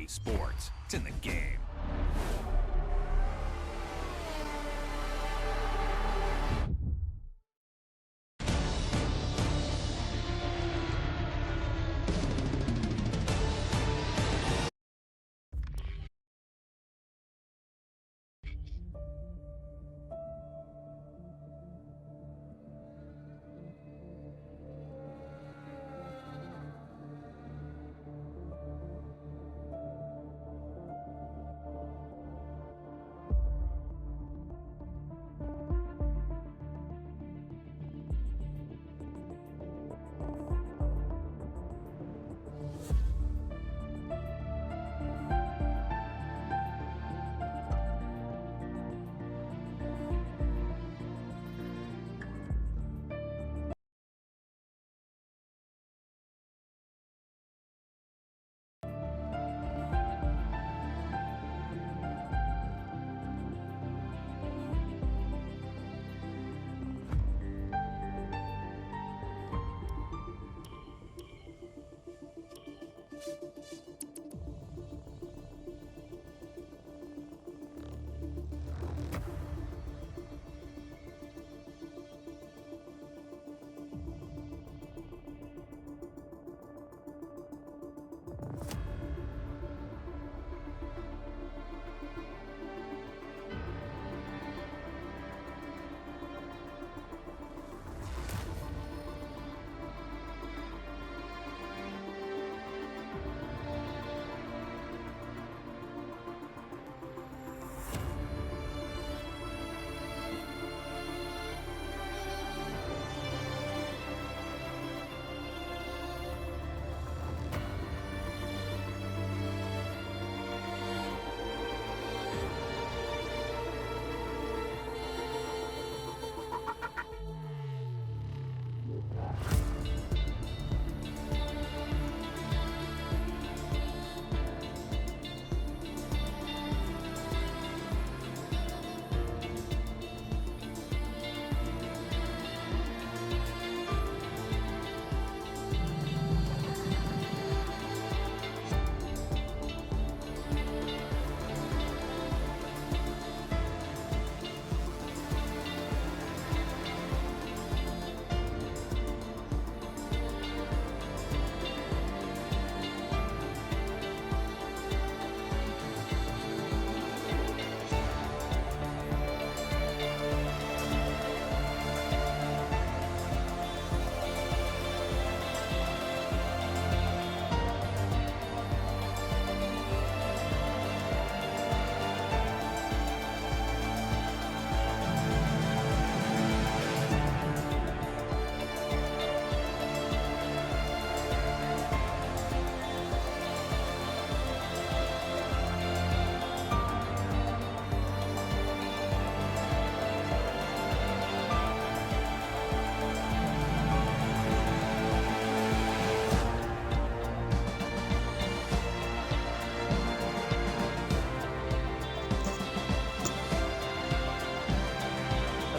sports. It's in the game.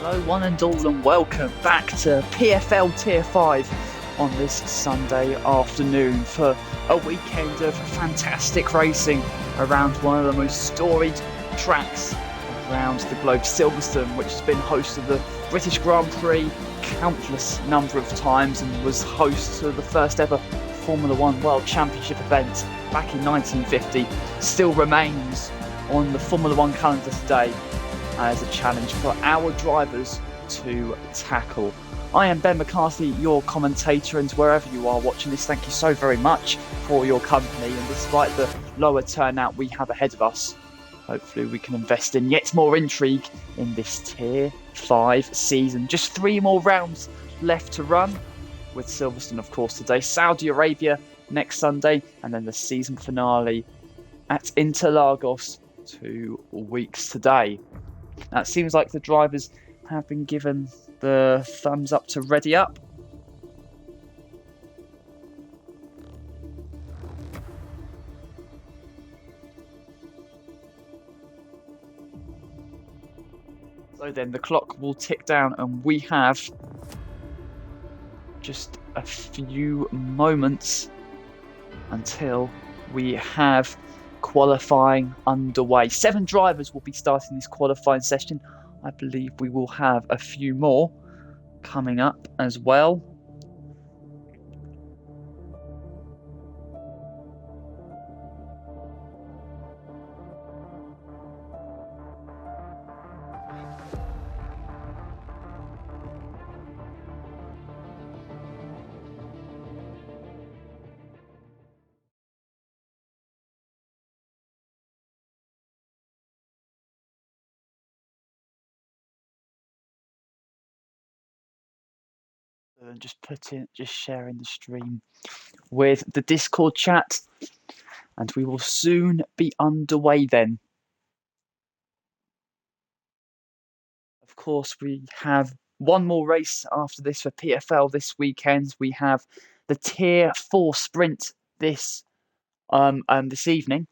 Hello one and all and welcome back to PFL Tier 5 on this Sunday afternoon for a weekend of fantastic racing around one of the most storied tracks around the globe, Silverstone, which has been host of the British Grand Prix countless number of times and was host to the first ever Formula One World Championship event back in 1950, still remains on the Formula One calendar today as a challenge for our drivers to tackle. I am Ben McCarthy, your commentator, and wherever you are watching this, thank you so very much for your company. And despite the lower turnout we have ahead of us, hopefully we can invest in yet more intrigue in this Tier 5 season. Just 3 more rounds left to run, with Silverstone, of course, today, Saudi Arabia next Sunday, and then the season finale at Interlagos 2 weeks today. Now, it seems like the drivers have been given the thumbs up to ready up. So then the clock will tick down and we have just a few moments until we have qualifying underway. 7 drivers will be starting this qualifying session. I believe we will have a few more coming up as well. And just sharing the stream with the Discord chat, and we will soon be underway then. Of course, we have one more race after this for PFL this weekend. We have the Tier 4 sprint this evening.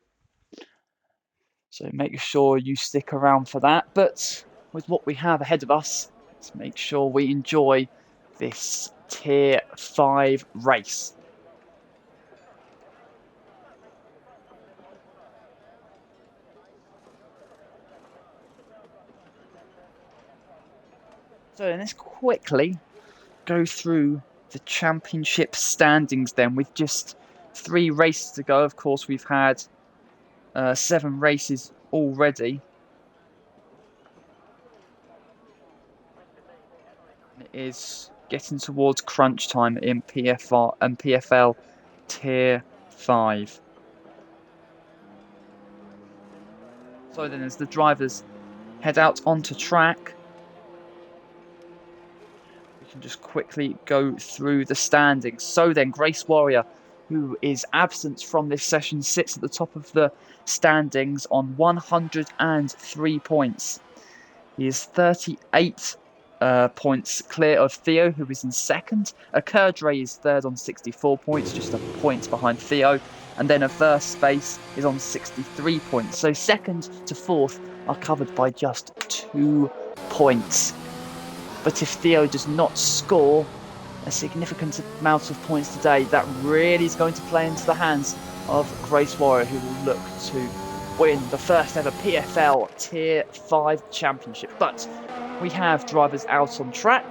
So make sure you stick around for that. But with what we have ahead of us, let's make sure we enjoy this Tier 5 race. So let's quickly go through the championship standings then, with just 3 races to go. Of course, we've had 7 races already. It is getting towards crunch time in PFL Tier 5. So then, as the drivers head out onto track, we can just quickly go through the standings. So then, Grace Warrior, who is absent from this session, sits at the top of the standings on 103 points. He is 38 points clear of Theo, who is in second. Akerdre is third on 64 points, just a point behind Theo. And then Averse Space is on 63 points. So second to fourth are covered by just 2 points. But if Theo does not score a significant amount of points today, that really is going to play into the hands of Grace Warrior, who will look to win the first ever PFL Tier 5 championship. But we have drivers out on track.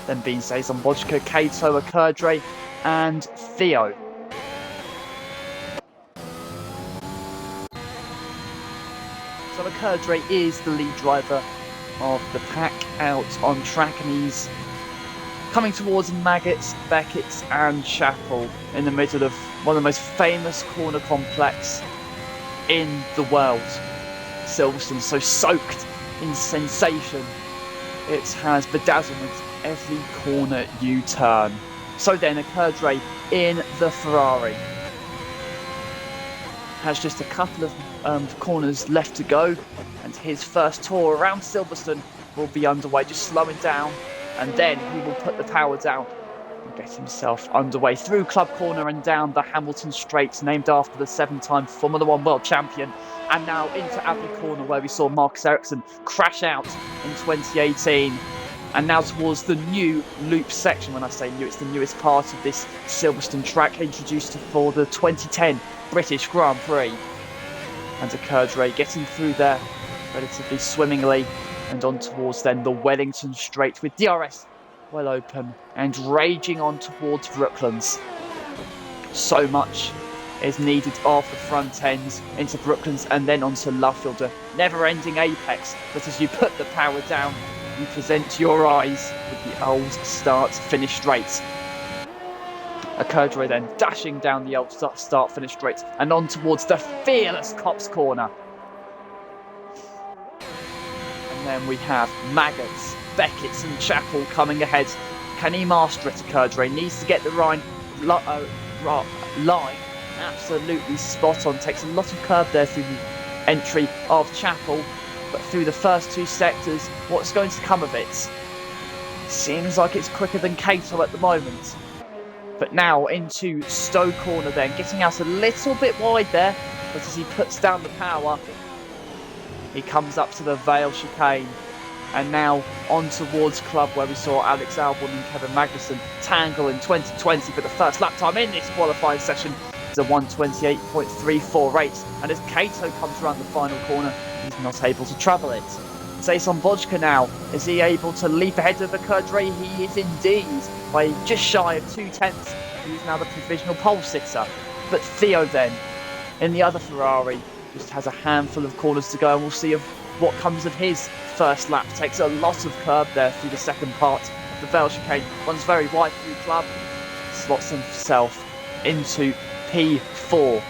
Then being Saison Bodjka, Kato, Akerdre and Theo. So Akerdre is the lead driver of the pack out on track, and he's coming towards Maggots, Beckett and Chapel in the middle of one of the most famous corner complex in the world. Silverstone, so soaked in sensation, it has bedazzlement every corner you turn. So then Akerdre in the Ferrari has just a couple of corners left to go, and his first tour around Silverstone will be underway, just slowing down, and then he will put the power down and get himself underway through Club Corner and down the Hamilton Straight, named after the 7-time Formula 1 world champion, and now into Abbey Corner, where we saw Marcus Ericsson crash out in 2018. And now towards the new loop section. When I say new, it's the newest part of this Silverstone track, introduced for the 2010 British Grand Prix. And Akerdre getting through there relatively swimmingly, and on towards then the Wellington Straight, with DRS well open and raging on towards Brooklands. So much is needed off the front end into Brooklands and then onto Luffield, a never-ending apex. But as you put the power down, you present your eyes with the old start-finish straight. Akerdre then dashing down the old start-finish straight and on towards the fearless Cops Corner. And then we have Maggots, Beckett and Chapel coming ahead. Can he master it? Akerdre needs to get the line absolutely spot on. Takes a lot of curb there through the entry of Chapel. But through the first 2 sectors, what's going to come of it? Seems like it's quicker than Kato at the moment. But now into Stowe Corner then, getting out a little bit wide there, but as he puts down the power, he comes up to the Vale chicane. And now on towards Club, where we saw Alex Albon and Kevin Magnussen tangle in 2020 for the first lap time in this qualifying session. a 1:28.348, and as Kato comes around the final corner, he's not able to travel it. Jason Vodka now, is he able to leap ahead of the Kurdray? He is indeed, by just shy of 2/10. He's now the provisional pole sitter. But Theo then, in the other Ferrari, just has a handful of corners to go, and we'll see what comes of his first lap. Takes a lot of curb there through the second part of the Vale chicane, runs very wide through club, slots himself into P4.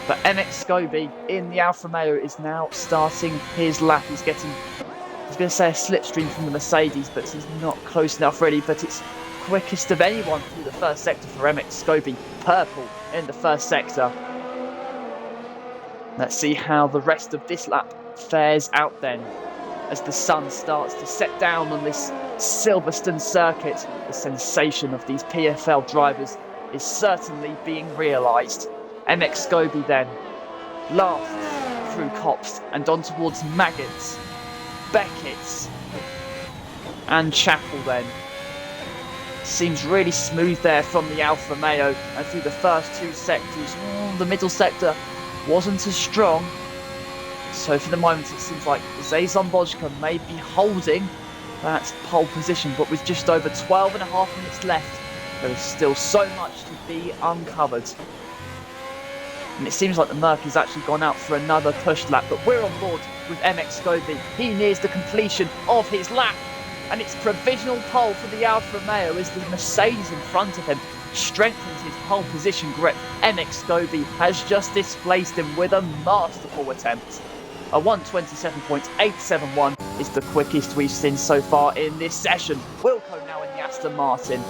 But MX Scobie in the Alfa Romeo is now starting his lap. He's getting, I was going to say a slipstream from the Mercedes, but he's not close enough really. But it's quickest of anyone through the first sector for MX Scobie. Purple in the first sector. Let's see how the rest of this lap fares out then, as the sun starts to set down on this Silverstone circuit. The sensation of these PFL drivers is certainly being realised. MX Scobie then, last through Copse and on towards Maggots, Beckett and Chapel then. Seems really smooth there from the Alfa Romeo, and through the first two sectors, the middle sector wasn't as strong. So for the moment it seems like Jason Vodka may be holding that pole position, but with just over 12.5 minutes left, there is still so much to be uncovered. And it seems like the Merc has actually gone out for another push lap, but we're on board with MX Scobie. He nears the completion of his lap, and it's provisional pole for the Alfa Romeo as the Mercedes in front of him strengthens his pole position grip. MX Scobie has just displaced him with a masterful attempt. A 1:27.871 is the quickest we've seen so far in this session. Wilco now in the Aston Martin.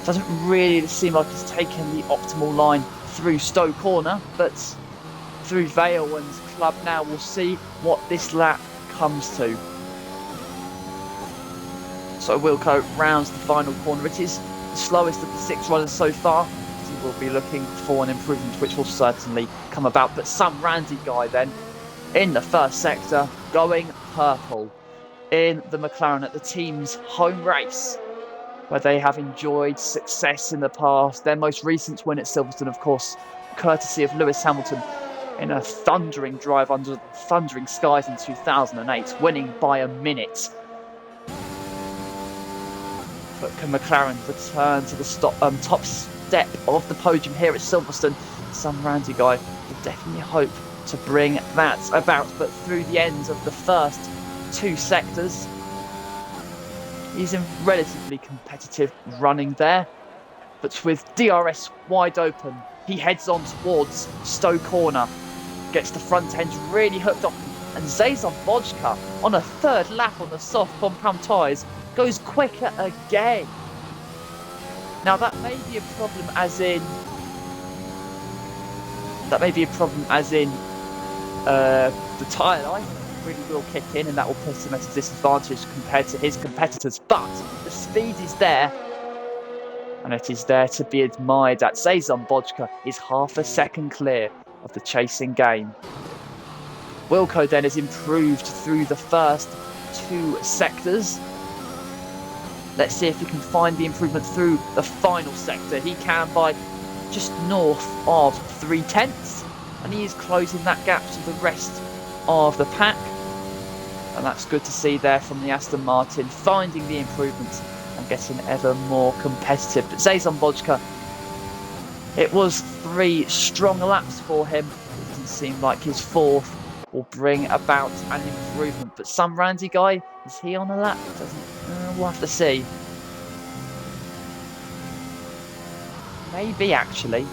Doesn't really seem like he's taken the optimal line through Stowe Corner, but through Vale and Club now we'll see what this lap comes to. So Wilco rounds the final corner. It is the slowest of the 6 runners so far. He will be looking for an improvement which will certainly come about. But some Randy guy then in the first sector going purple in the McLaren at the team's home race, where they have enjoyed success in the past. Their most recent win at Silverstone, of course, courtesy of Lewis Hamilton in a thundering drive under thundering skies in 2008, winning by a minute. But can McLaren return to the top step of the podium here at Silverstone? Some Randy guy will definitely hope to bring that about, but through the ends of the first 2 sectors, he's in relatively competitive running there, but with DRS wide open, he heads on towards Stowe Corner, gets the front end really hooked up, and Jason Vodka on a third lap on the soft compound tyres goes quicker again. Now that may be a problem as in the tyre life really will kick in, and that will put him at a disadvantage compared to his competitors, but the speed is there, and it is there to be admired. That Jason Vodka is half a second clear of the chasing game. Wilco then has improved through the first 2 sectors. Let's see if he can find the improvement through the final sector. He can by just north of 3/10, and he is closing that gap to the rest of the pack. And that's good to see there from the Aston Martin, finding the improvements and getting ever more competitive. But Jason Vodka, it was 3 strong laps for him. It doesn't seem like his 4th will bring about an improvement. But some Randy guy, is he on a lap? We'll have to see. Maybe actually.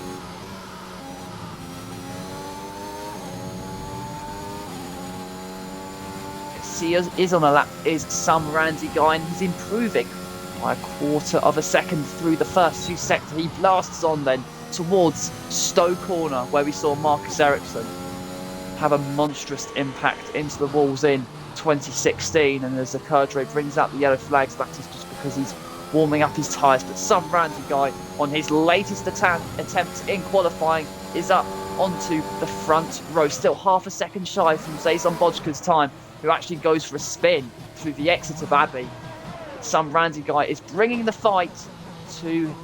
He is on a lap, is some Randy guy, and he's improving by 1/4 of a second through the first 2 sectors. He blasts on then towards Stowe Corner, where we saw Marcus Ericsson have a monstrous impact into the walls in 2016, and as the Kurdray brings out the yellow flags, that is just because he's warming up his tyres. But some Randy guy on his latest attempt in qualifying is up onto the front row, still half a second shy from Jason Vodka's time, who actually goes for a spin through the exit of Abbey. Some Randy guy is bringing the fight to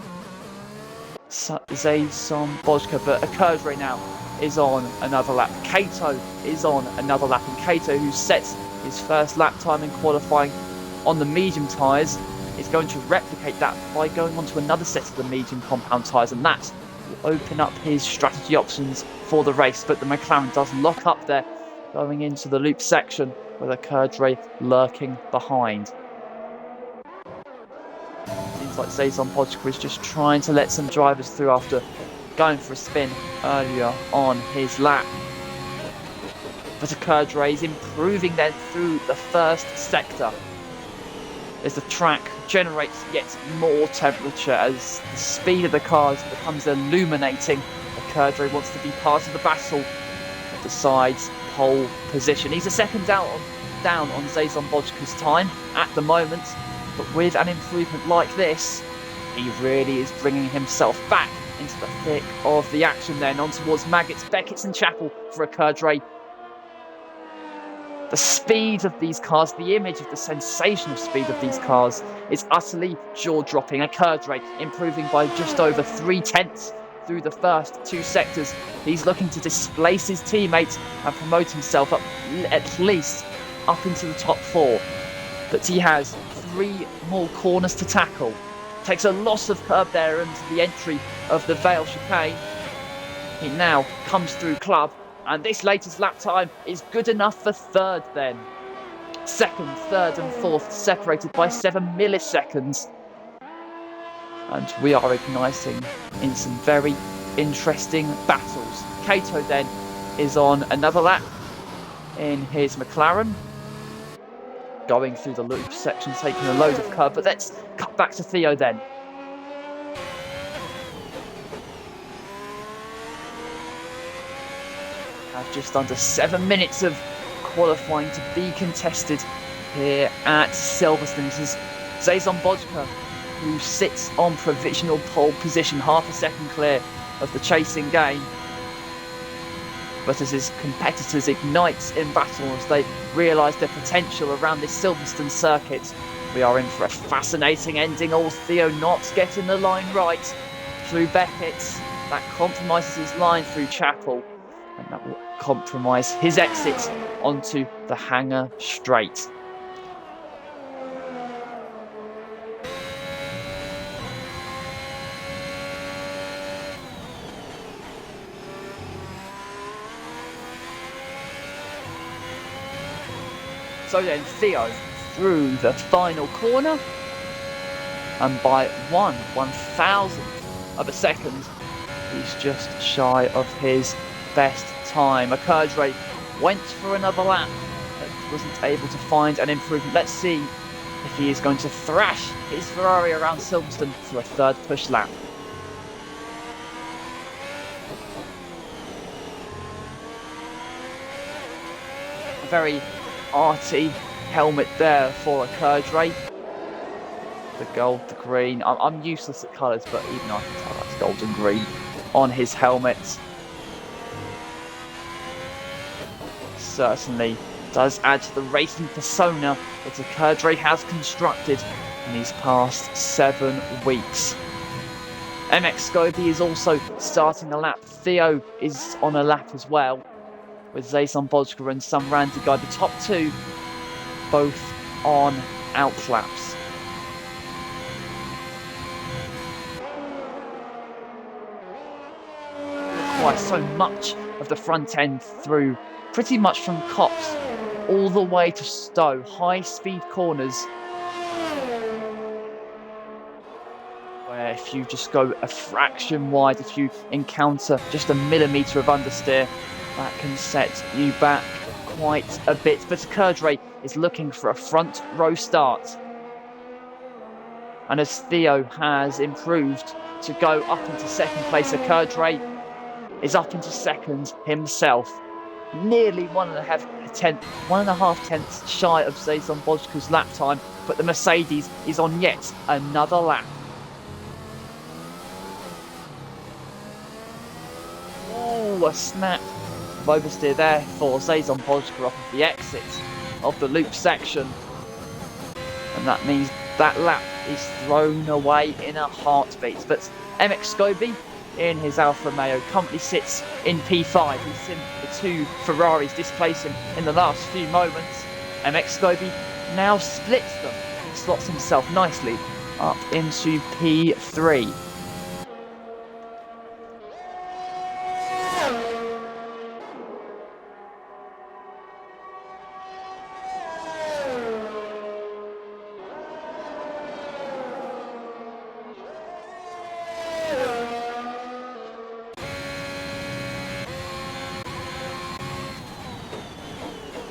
Zayson Bojka, but Akerdre now is on another lap. Kato is on another lap, and Kato, who sets his first lap time in qualifying on the medium tyres, is going to replicate that by going on to another set of the medium compound tyres, and that will open up his strategy options for the race. But the McLaren does lock up there, going into the loop section with Akerdre lurking behind. Seems like Zayson Bojka is just trying to let some drivers through after going for a spin earlier on his lap. But Akerdre is improving then through the first sector as the track generates yet more temperature, as the speed of the cars becomes illuminating. Akerdre wants to be part of the battle that decides pole position. He's a second down on Zayson Bojka's time at the moment, but with an improvement like this, he really is bringing himself back into the thick of the action then, on towards Maggots, Beckett's and Chapel for Akerdre. The speed of these cars, the image of the sensational speed of these cars is utterly jaw-dropping. Akerdre improving by just over 3/10 through the first two sectors. He's looking to displace his teammates and promote himself up at least up into the top four. But he has 3 more corners to tackle. Takes a loss of curb there into the entry of the Vale chicane. He now comes through Club, and this latest lap time is good enough for third then. Second, third and fourth separated by 7 milliseconds. And we are igniting in some very interesting battles. Kato then is on another lap in his McLaren, going through the loop section, taking a load of curb. But let's cut back to Theo then. Have just under 7 minutes of qualifying to be contested here at Silverstone. This is Zayson Bojka, who sits on provisional pole position, half a second clear of the chasing game. But as his competitors ignite in battle, as they realise their potential around this Silverstone circuit, we are in for a fascinating ending. All Theo not getting the line right through Beckett. That compromises his line through Chapel, and that will compromise his exit onto the Hangar Straight. So then Theo through the final corner, and by 1/1000th of a second, he's just shy of his best time. Akerdre went for another lap, but wasn't able to find an improvement. Let's see if he is going to thrash his Ferrari around Silverstone for a third push lap. A very arty helmet there for Akerdre. The gold, the green. I'm useless at colours, but even I can tell that's gold and green on his helmet. Certainly does add to the racing persona that Akerdre has constructed in these past 7 weeks. MX Scobie is also starting a lap. Theo is on a lap as well, with Zayson Bojka and some Randy Guy. The top 2 both on out laps. Require so much of the front end through pretty much from Cops all the way to Stowe. High speed corners where if you just go a fraction wide, if you encounter just a millimetre of understeer, that can set you back quite a bit. But Akerdre is looking for a front row start. And as Theo has improved to go up into second place, Akerdre is up into second himself. Nearly 1.5 tenths shy of Zayson Bojka's lap time, but the Mercedes is on yet another lap. Oh, a snap of oversteer there for Zayson Bojka off of the exit of the loop section. And that means that lap is thrown away in a heartbeat. But MX Scobie in his Alfa Romeo, currently sits in P5. He's seen the two Ferraris displace him in the last few moments. MX Scobie now splits them. He slots himself nicely up into P3.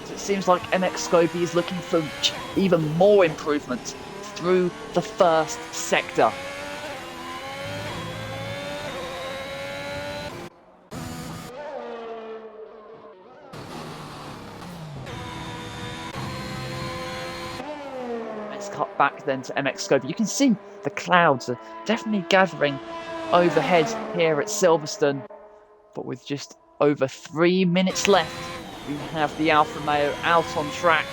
It seems like MX Scobie is looking for even more improvement through the first sector. Let's cut back then to MX Scobie. You can see the clouds are definitely gathering overhead here at Silverstone, but with just over 3 minutes left, we have the Alfa Romeo out on track,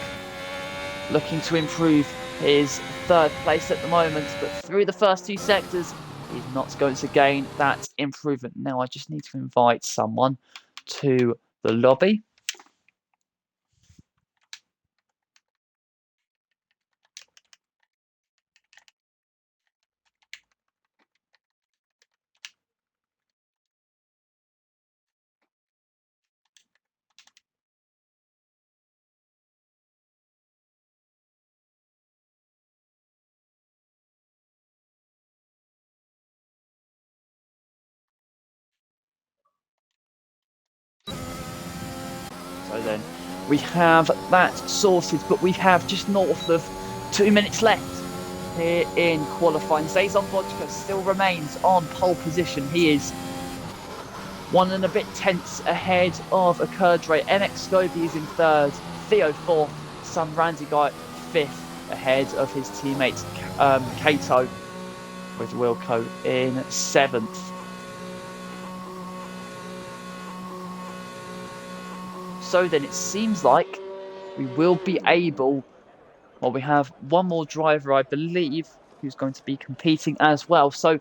looking to improve his third place at the moment, but through the first two sectors, he's not going to gain that improvement. Now I just need to invite someone to the lobby. So then we have that sorted, but we have just north of 2 minutes left here in qualifying. Zazon Vodka still remains on pole position. He is 1 and a bit tenths ahead of Akerdre. MX Scobie is in third, Theo fourth, some Randy guy fifth ahead of his teammate Kato, with Wilco in seventh. So then it seems like we will be able, well, we have one more driver, I believe, who's going to be competing as well. So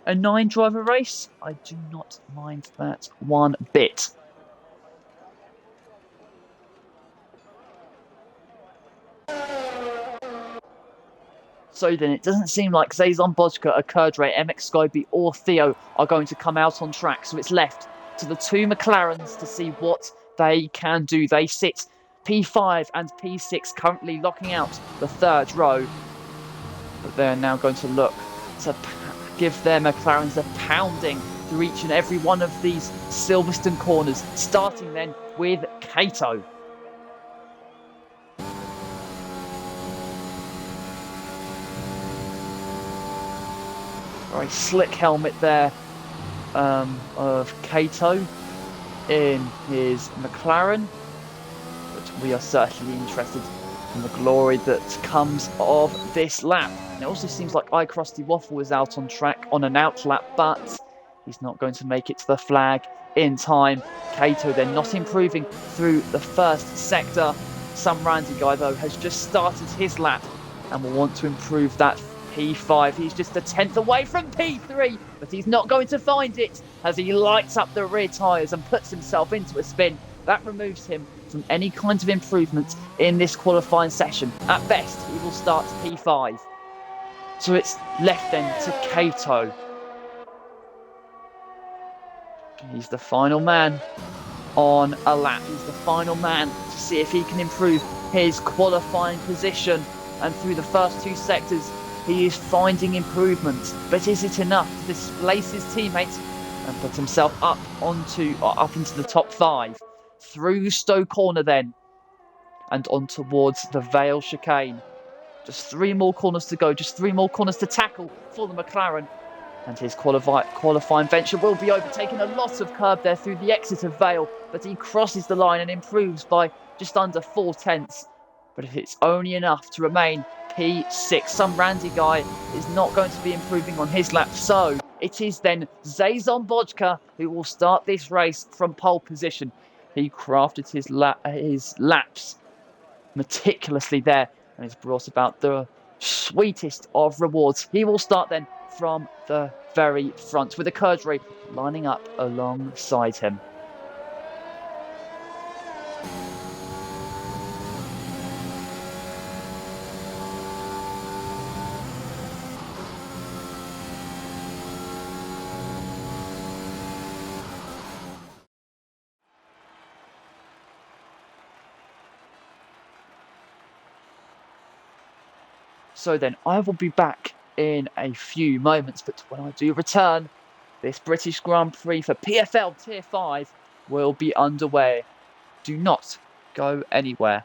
a 9-driver race, I do not mind that one bit. So then it doesn't seem like Zazon Bodka, Akerdre, MX Scobie or Theo are going to come out on track. So it's left to the two McLarens to see what they can do. They sit P5 and P6 currently locking out the third row. But they're now going to look to give their McLarens a pounding through each and every one of these Silverstone corners, starting then with Kato. Very slick helmet there of Kato in his McLaren, but we are certainly interested in the glory that comes of this lap. And it also seems like iCrusty Waffle is out on track on an out lap, but he's not going to make it to the flag in time. Kato then not improving through the first sector. Some Randy guy though has just started his lap and will want to improve that P5. He's just a tenth away from P3, but he's not going to find it as he lights up the rear tyres and puts himself into a spin. That removes him from any kind of improvement in this qualifying session. At best, he will start P5. So it's left then to Kato. He's the final man on a lap. He's the final man to see if he can improve his qualifying position. And through the first two sectors, he is finding improvement. But is it enough to displace his teammates and put himself up into the top 5? Through Stowe Corner then, and on towards the Vale chicane. Just 3 more corners to go, just 3 more corners to tackle for the McLaren. And his qualifying venture will be overtaking a lot of curb there through the exit of Vale, but he crosses the line and improves by just under 4 tenths. But if it's only enough to remain P6, some Randy guy is not going to be improving on his lap. So it is then Zazon Bodka who will start this race from pole position. He crafted his laps meticulously there and has brought about the sweetest of rewards. He will start then from the very front, with a Kurjri lining up alongside him. So then, I will be back in a few moments, but when I do return, this British Grand Prix for PFL Tier 5 will be underway. Do not go anywhere.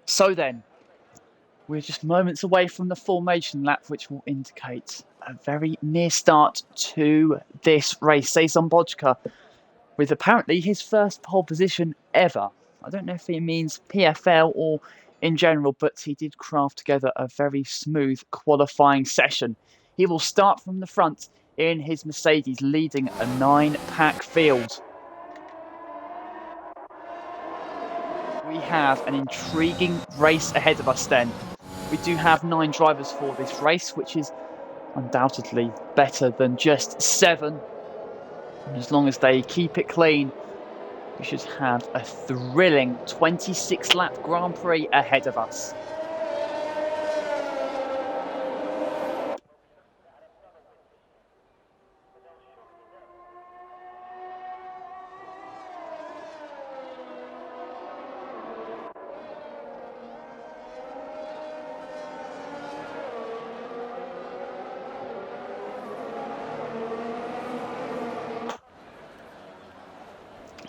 So then, we're just moments away from the formation lap, which will indicate a very near start to this race. Sejsan Bojka with apparently his first pole position ever. I don't know if he means PFL or in general, but he did craft together a very smooth qualifying session. He will start from the front in his Mercedes, leading a 9-pack field. We have an intriguing race ahead of us then. We do have 9 drivers for this race, which is undoubtedly better than just 7. And as long as they keep it clean, we should have a thrilling 26-lap Grand Prix ahead of us.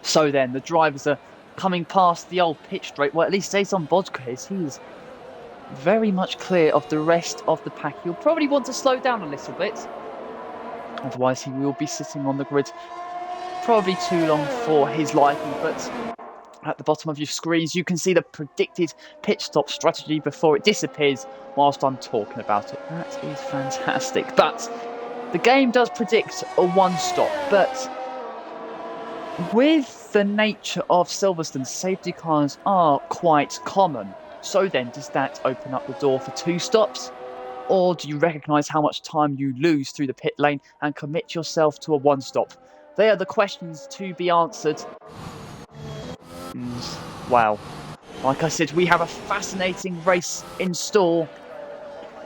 So then, the drivers are coming past the old pitch straight. Well, at least Sejsan Bojka is. He is very much clear of the rest of the pack. He'll probably want to slow down a little bit. Otherwise, he will be sitting on the grid probably too long for his liking. But at the bottom of your screens, you can see the predicted pit stop strategy before it disappears whilst I'm talking about it. That is fantastic. But the game does predict a 1-stop. But with the nature of Silverstone, safety cars are quite common. So then, does that open up the door for 2 stops? Or do you recognise how much time you lose through the pit lane and commit yourself to a 1-stop? They are the questions to be answered. Wow. Like I said, we have a fascinating race in store.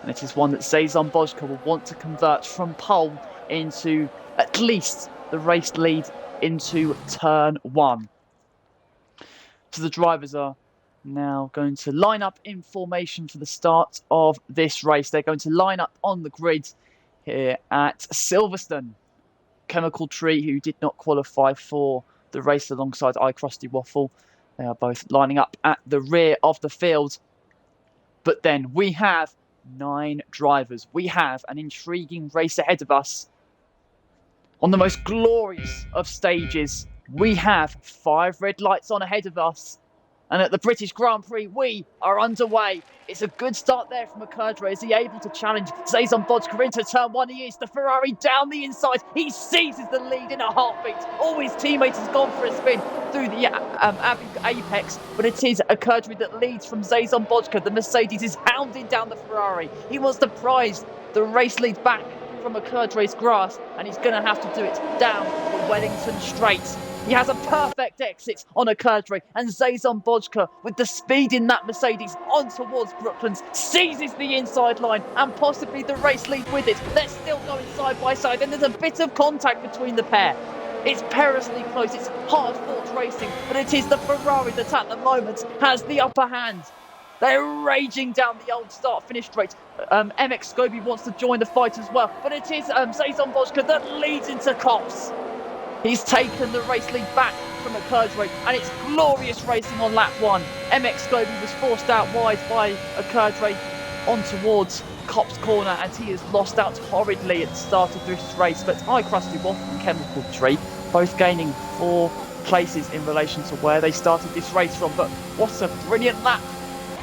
And it is one that Sejsan Bojka will want to convert from pole into at least the race lead into turn 1. So the drivers are now going to line up in formation for the start of this race. They're going to line up on the grid here at Silverstone. Chemical Tree, who did not qualify for the race alongside iCrusty Waffle, they are both lining up at the rear of the field. But then we have 9 drivers. We have an intriguing race ahead of us. On the most glorious of stages, we have 5 red lights on ahead of us. And at the British Grand Prix, we are underway. It's a good start there from Okurtre. Is he able to challenge Zazon Bodka into turn one? He is. The Ferrari down the inside. He seizes the lead in a heartbeat. All his teammates has gone for a spin through the apex, but it is Okurtre that leads from Zazon Bodka. The Mercedes is hounding down the Ferrari. He wants to prize the race lead back from Okurtre's grasp, and he's going to have to do it down the Wellington Straight. He has a perfect exit on Okurtre, and Zazon Bodka, with the speed in that Mercedes on towards Brooklands, seizes the inside line and possibly the race lead with it. They're still going side by side, and there's a bit of contact between the pair. It's perilously close, it's hard-fought racing, but it is the Ferrari that at the moment has the upper hand. They're raging down the old start-finish straight. MX Scobie wants to join the fight as well, but it is Zazon Bodka that leads into Cops. He's taken the race lead back from Okurtre, and it's glorious racing on lap one. MX Scobie was forced out wide by Okurtre on towards Cop's corner, and he has lost out horridly at the start of this race. But Crusty Waffle and Chemical Tree both gaining 4 places in relation to where they started this race from. But what a brilliant lap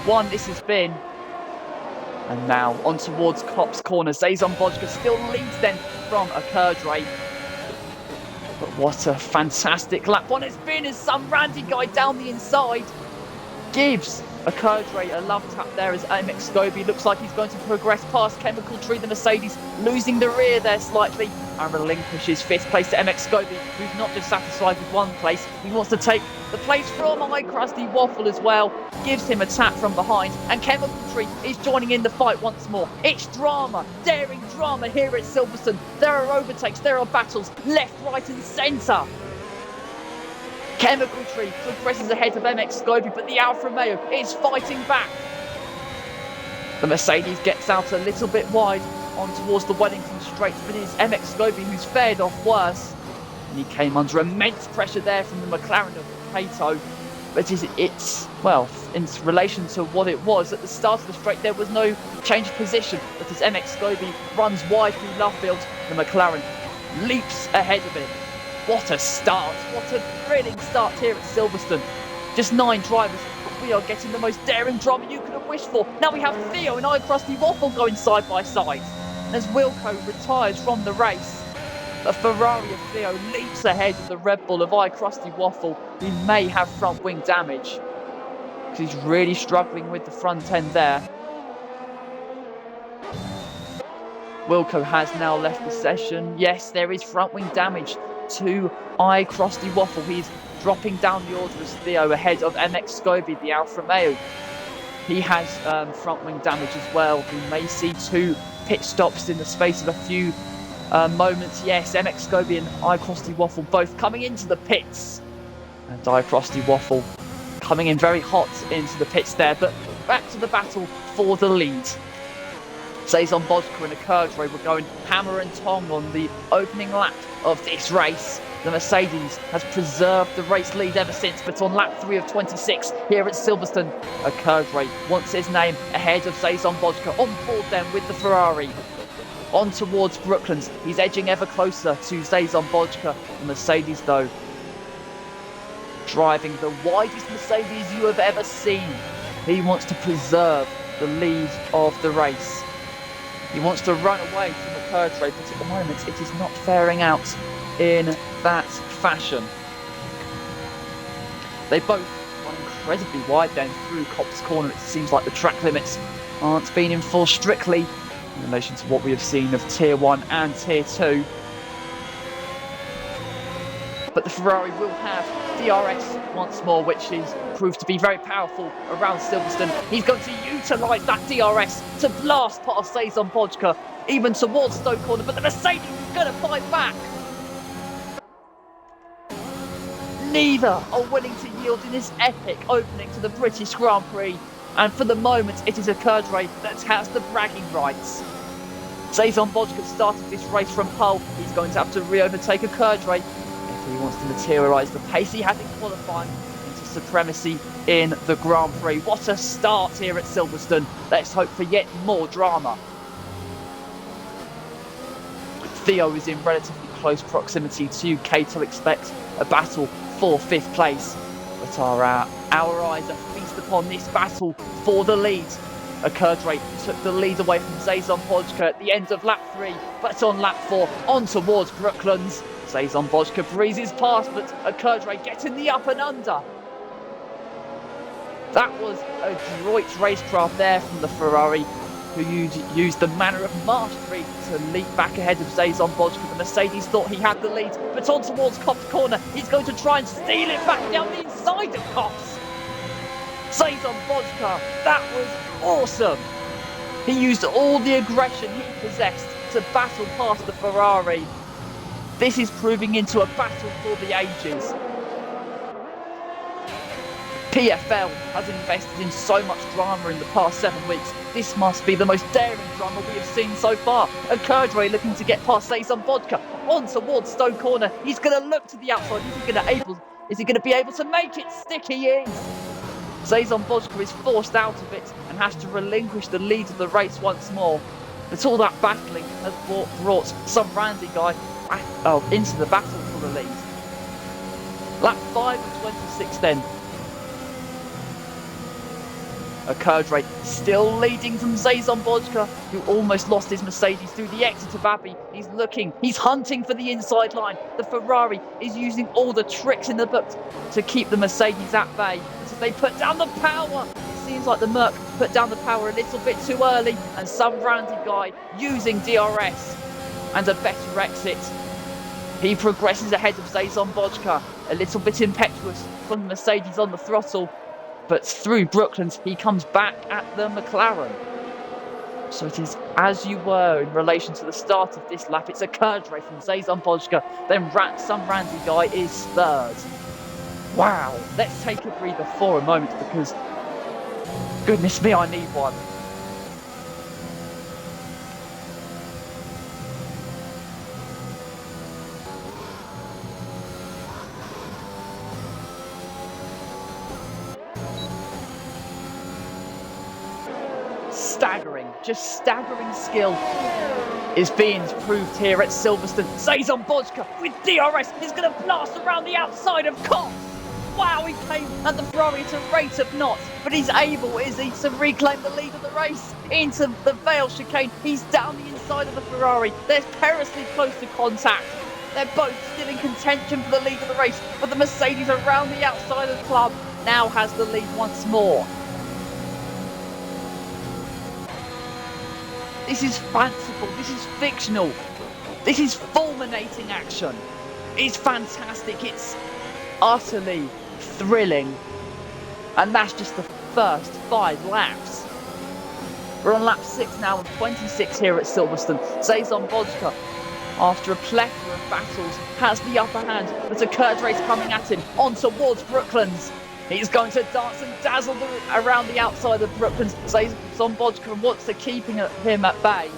one this has been. And now on towards Cop's corner. Zazon Bodka still leads then from Okurtre. But what a fantastic lap one it's been, as some randy guy down the inside gives Okurtre a love tap there as MX Scobie looks like he's going to progress past Chemical Tree, the Mercedes, losing the rear there slightly, and relinquishes 5th place to MX Scobie, who's not just satisfied with 1 place. He wants to take the place from Crusty Waffle as well, gives him a tap from behind, and Chemical Tree is joining in the fight once more. It's drama, daring drama here at Silverstone. There are overtakes, there are battles, left, right and centre. Chemical Tree progresses ahead of MX Scobie, but the Alfa Romeo is fighting back. The Mercedes gets out a little bit wide on towards the Wellington Straight, but it is MX Scobie who's fared off worse. And he came under immense pressure there from the McLaren of Cato. But it's in relation to what it was at the start of the straight, there was no change of position. But as MX Scobie runs wide through Lovefield, the McLaren leaps ahead of him. What a start, what a thrilling start here at Silverstone. Just 9 drivers, but we are getting the most daring drama you could have wished for. Now we have Theo and Crusty Waffle going side by side. And as Wilco retires from the race, the Ferrari of Theo leaps ahead of the Red Bull of Crusty Waffle, who may have front wing damage, because he's really struggling with the front end there. Wilco has now left the session. Yes, there is front wing damage to Crusty Waffle. He's dropping down the order as Theo ahead of MX Scobie, the Alfa Romeo. He has front wing damage as well. We may see 2 pit stops in the space of a few moments. Yes, MX Scobie and Crusty Waffle both coming into the pits. And Crusty Waffle coming in very hot into the pits there. But back to the battle for the lead. Zazon Bodka and Okurtre were going hammer and tong on the opening lap of this race. The Mercedes has preserved the race lead ever since, but on lap 3 of 26 here at Silverstone, Okurtre wants his name ahead of Zazon Bodka, on board then with the Ferrari. On towards Brooklands, he's edging ever closer to Zazon Bodka. The Mercedes though, driving the widest Mercedes you have ever seen. He wants to preserve the lead of the race. He wants to run away from Okurtre, but at the moment it is not faring out in that fashion. They both run incredibly wide then through Cop's corner. It seems like the track limits aren't being enforced strictly in relation to what we have seen of Tier 1 and Tier 2. But the Ferrari will have DRS once more, which is proved to be very powerful around Silverstone. He's going to utilise that DRS to blast past Zazon Bodka, even towards Stoke Corner, but the Mercedes is going to fight back. Neither are willing to yield in this epic opening to the British Grand Prix, and for the moment it is Okurtre that has the bragging rights. Zazon Bodka started this race from pole. He's going to have to re-overtake Okurtre if he wants to materialise the pace he had in qualifying into supremacy in the Grand Prix. What a start here at Silverstone. Let's hope for yet more drama. Theo is in relatively close proximity to Cato. Expect a battle for 5th place. But our eyes are feast upon this battle for the lead. Kerdre took the lead away from Zazon Bojka at the end of lap 3, but on lap 4, on towards Brooklands. Zazon Bojka breezes past, but Kerdre getting the up and under. That was a adroit racecraft there from the Ferrari, who used the manner of mastery to leap back ahead of Zazon Bojka. The Mercedes thought he had the lead, but on towards Kopp's corner, he's going to try and steal it back down the inside of Kopp's. Zazon Bojka, that was awesome. He used all the aggression he possessed to battle past the Ferrari. This is proving into a battle for the ages. PFL has invested in so much drama in the past 7 weeks. This must be the most daring drama we have seen so far. Kerdre looking to get past Zazon Bojka on towards Stowe Corner. He's going to look to the outside. Is he going to be able to make it stick? He is. Zazon Bojka is forced out of it and has to relinquish the lead of the race once more. But all that battling has brought some Randy guy into the battle for the lead. Lap 5 of 26 then. Kerdre still leading from Zazon Bojka, who almost lost his Mercedes through the exit of Abbey. He's hunting for the inside line. The Ferrari is using all the tricks in the book to keep the Mercedes at bay. So they put down the power. It seems like the Merc put down the power a little bit too early, and some Randy guy using DRS and a better exit. He progresses ahead of Zazon Bojka, a little bit impetuous from the Mercedes on the throttle. But through Brooklands, he comes back at the McLaren. So it is as you were in relation to the start of this lap. It's a Kerdre from Zazon Bojka. Then some Randy guy is third. Wow. Let's take a breather for a moment because, goodness me, I need one. Staggering skill is being proved here at Silverstone. Zazon Bojka with DRS is going to blast around the outside of Kopp's. Wow, he came at the Ferrari at a rate of knots, but he's able, is he, to reclaim the lead of the race into the Vale chicane. He's down the inside of the Ferrari. They're perilously close to contact. They're both still in contention for the lead of the race, but the Mercedes around the outside of the club now has the lead once more. This is fanciful, this is fictional, this is fulminating action. It's fantastic, it's utterly thrilling. And that's just the first 5 laps. We're on lap 6 now of 26 here at Silverstone. Zazon Bojka, after a plethora of battles, has the upper hand, but Kerdre's coming at him on towards Brooklands. He's going to dance and dazzle around the outside of Brooklands. Zazon Bojka wants to keep him at bay.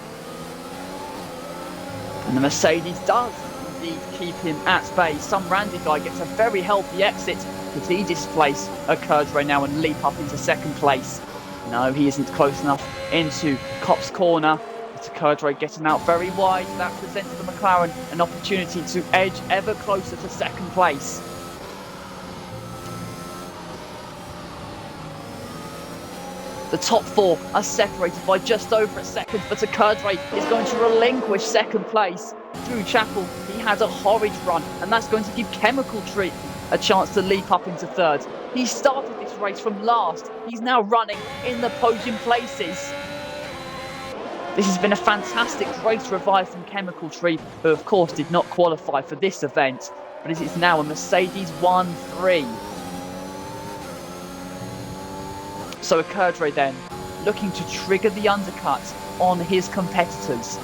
And the Mercedes does indeed keep him at bay. Some Randy guy gets a very healthy exit. Could he displace Kerdre now and leap up into second place? No, he isn't close enough into Kopp's corner. But Kerdre getting out very wide. That presents the McLaren an opportunity to edge ever closer to second place. The top 4 are separated by just over a second, but Kerdre is going to relinquish second place. Drew Chappell, he had a horrid run, and that's going to give Chemical Tree a chance to leap up into third. He started this race from last. He's now running in the podium places. This has been a fantastic race revive from Chemical Tree, who of course did not qualify for this event, but it is now a Mercedes 1-3. So Kerdre then, looking to trigger the undercut on his competitors.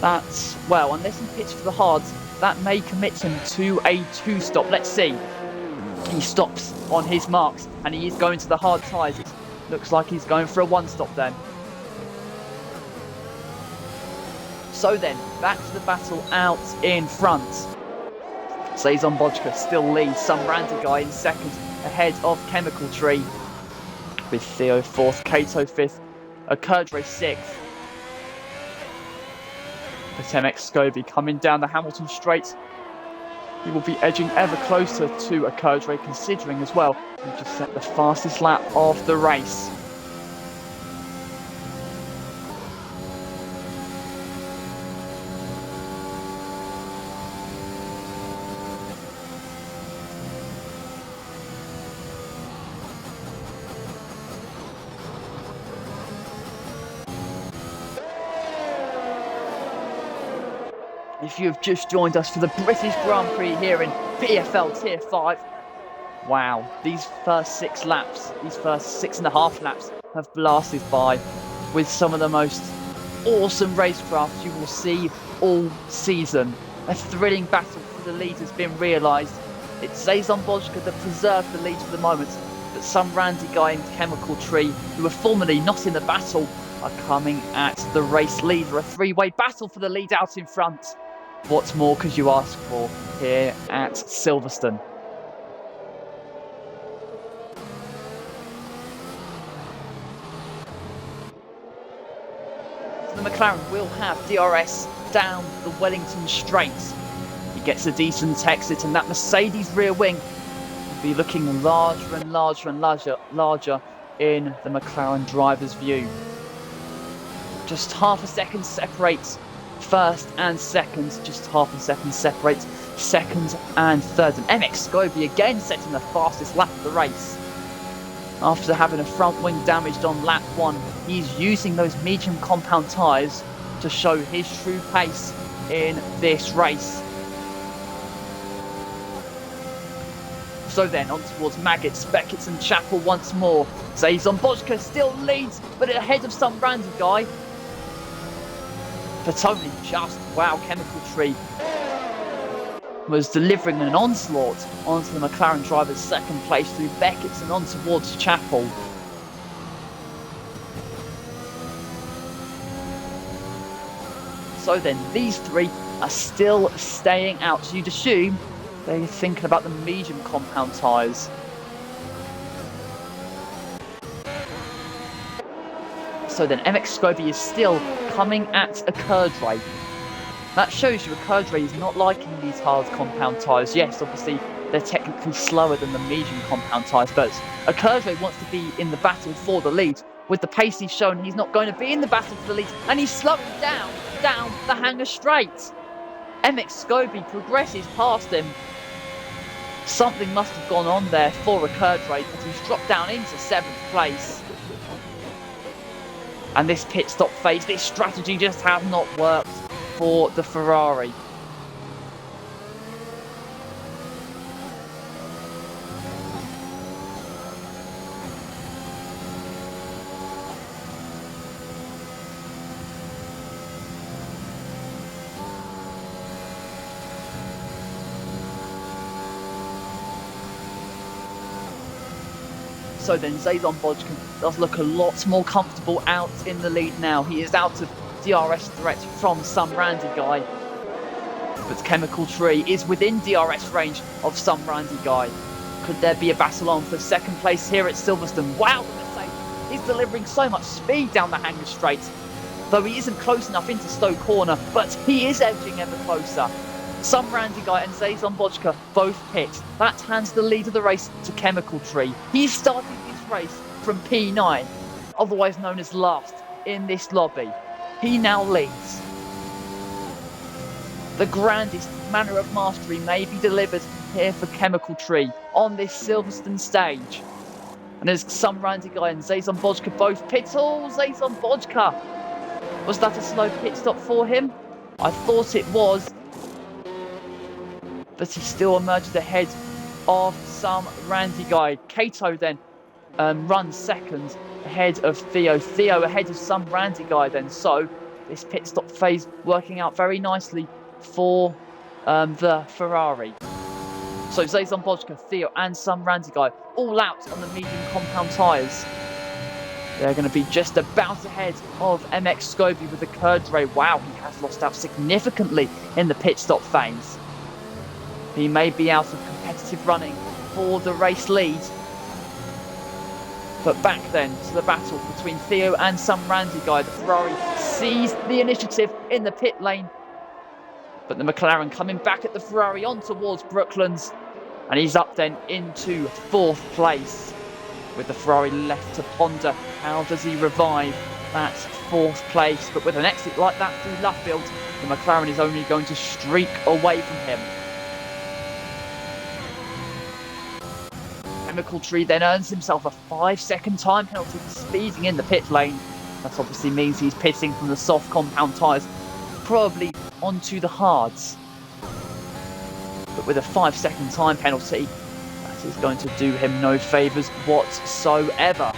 That's, well, unless he pits for the hards, that may commit him to a 2-stop. Let's see. He stops on his marks, and he is going to the hard tyres. It looks like he's going for a 1-stop then. So then, back to the battle out in front. Zazon Bojka still leads some Randy guy in second, ahead of Chemical Tree. With Theo 4th, Kato 5th, Kerdre 6th. But MX Scobie coming down the Hamilton straight. he will be edging ever closer to a Kerdre, considering as well he just set the fastest lap of the race. If you have just joined us for the British Grand Prix here in PFL Tier 5, wow, these first 6 laps, these first 6.5 laps have blasted by with some of the most awesome racecraft you will see all season. A thrilling battle for the lead has been realised. It's Zazon Bojka that preserved the lead for the moment, but some randy guy in Chemical Tree, who were formerly not in the battle, are coming at the race leader. A 3-way battle for the lead out in front. What more could you ask for here at Silverstone? So the McLaren will have DRS down the Wellington straights. He gets a decent exit, and that Mercedes rear wing will be looking larger and larger and larger in the McLaren driver's view. Just half a second separates first and second, just half a second separates second and third. And MX Scobie again setting the fastest lap of the race. After having a front wing damaged on lap 1, he's using those medium compound tyres to show his true pace in this race. So then on towards Maggots, Beckett and Chapel once more. Zazon Bojka still leads, but ahead of some randy guy. But only just, wow, Chemical Tree was delivering an onslaught onto the McLaren driver's second place through Beckett and on towards Chapel. So then these 3 are still staying out. So you'd assume they're thinking about the medium compound tyres. So then MX Scobie is still coming at a Kerdre. That shows you a Kerdre is not liking these hard compound tyres. Yes, obviously they're technically slower than the medium compound tyres, but a Kerdre wants to be in the battle for the lead. With the pace he's shown, he's not going to be in the battle for the lead, and he's slowing down the hanger straight. MX Scobie progresses past him. Something must have gone on there for a Kerdre, but he's dropped down into 7th place. And this pit stop phase, this strategy just has not worked for the Ferrari. So then Zazon Bojka does look a lot more comfortable out in the lead now. He is out of DRS threat from some randy guy. But Chemical Tree is within DRS range of some randy guy. Could there be a battle on for second place here at Silverstone? Wow, the Mercedes is delivering so much speed down the hanger straight. Though he isn't close enough into Stowe Corner, but he is edging ever closer. Some randy guy and Zazon Bojka both pit. That hands the lead of the race to Chemical Tree. He started this race from P9, otherwise known as last in this lobby. He now leads. The grandest manner of mastery may be delivered here for Chemical Tree on this Silverstone stage. And as some randy guy and Zazon Bojka both pit. Oh, Zazon Bojka! Was that a slow pit stop for him? I thought it was. But he still emerged ahead of some randy guy. Kato then runs second ahead of Theo. Theo ahead of some randy guy then. So this pit stop phase working out very nicely for the Ferrari. So Zazon Bojka, Theo and some randy guy all out on the medium compound tyres. They're going to be just about ahead of MX Scobie with the Kerdre. Wow, he has lost out significantly in the pit stop phase. He may be out of competitive running for the race lead. But back then to the battle between Theo and some randy guy. The Ferrari seized the initiative in the pit lane. But the McLaren coming back at the Ferrari on towards Brooklands. And he's up then into 4th place. With the Ferrari left to ponder, how does he revive that 4th place? But with an exit like that through Luffield, the McLaren is only going to streak away from him. Chemical Tree then earns himself a 5-second time penalty for speeding in the pit lane. That obviously means he's pitting from the soft compound tyres, probably onto the hards. But with a 5-second time penalty, that is going to do him no favours whatsoever.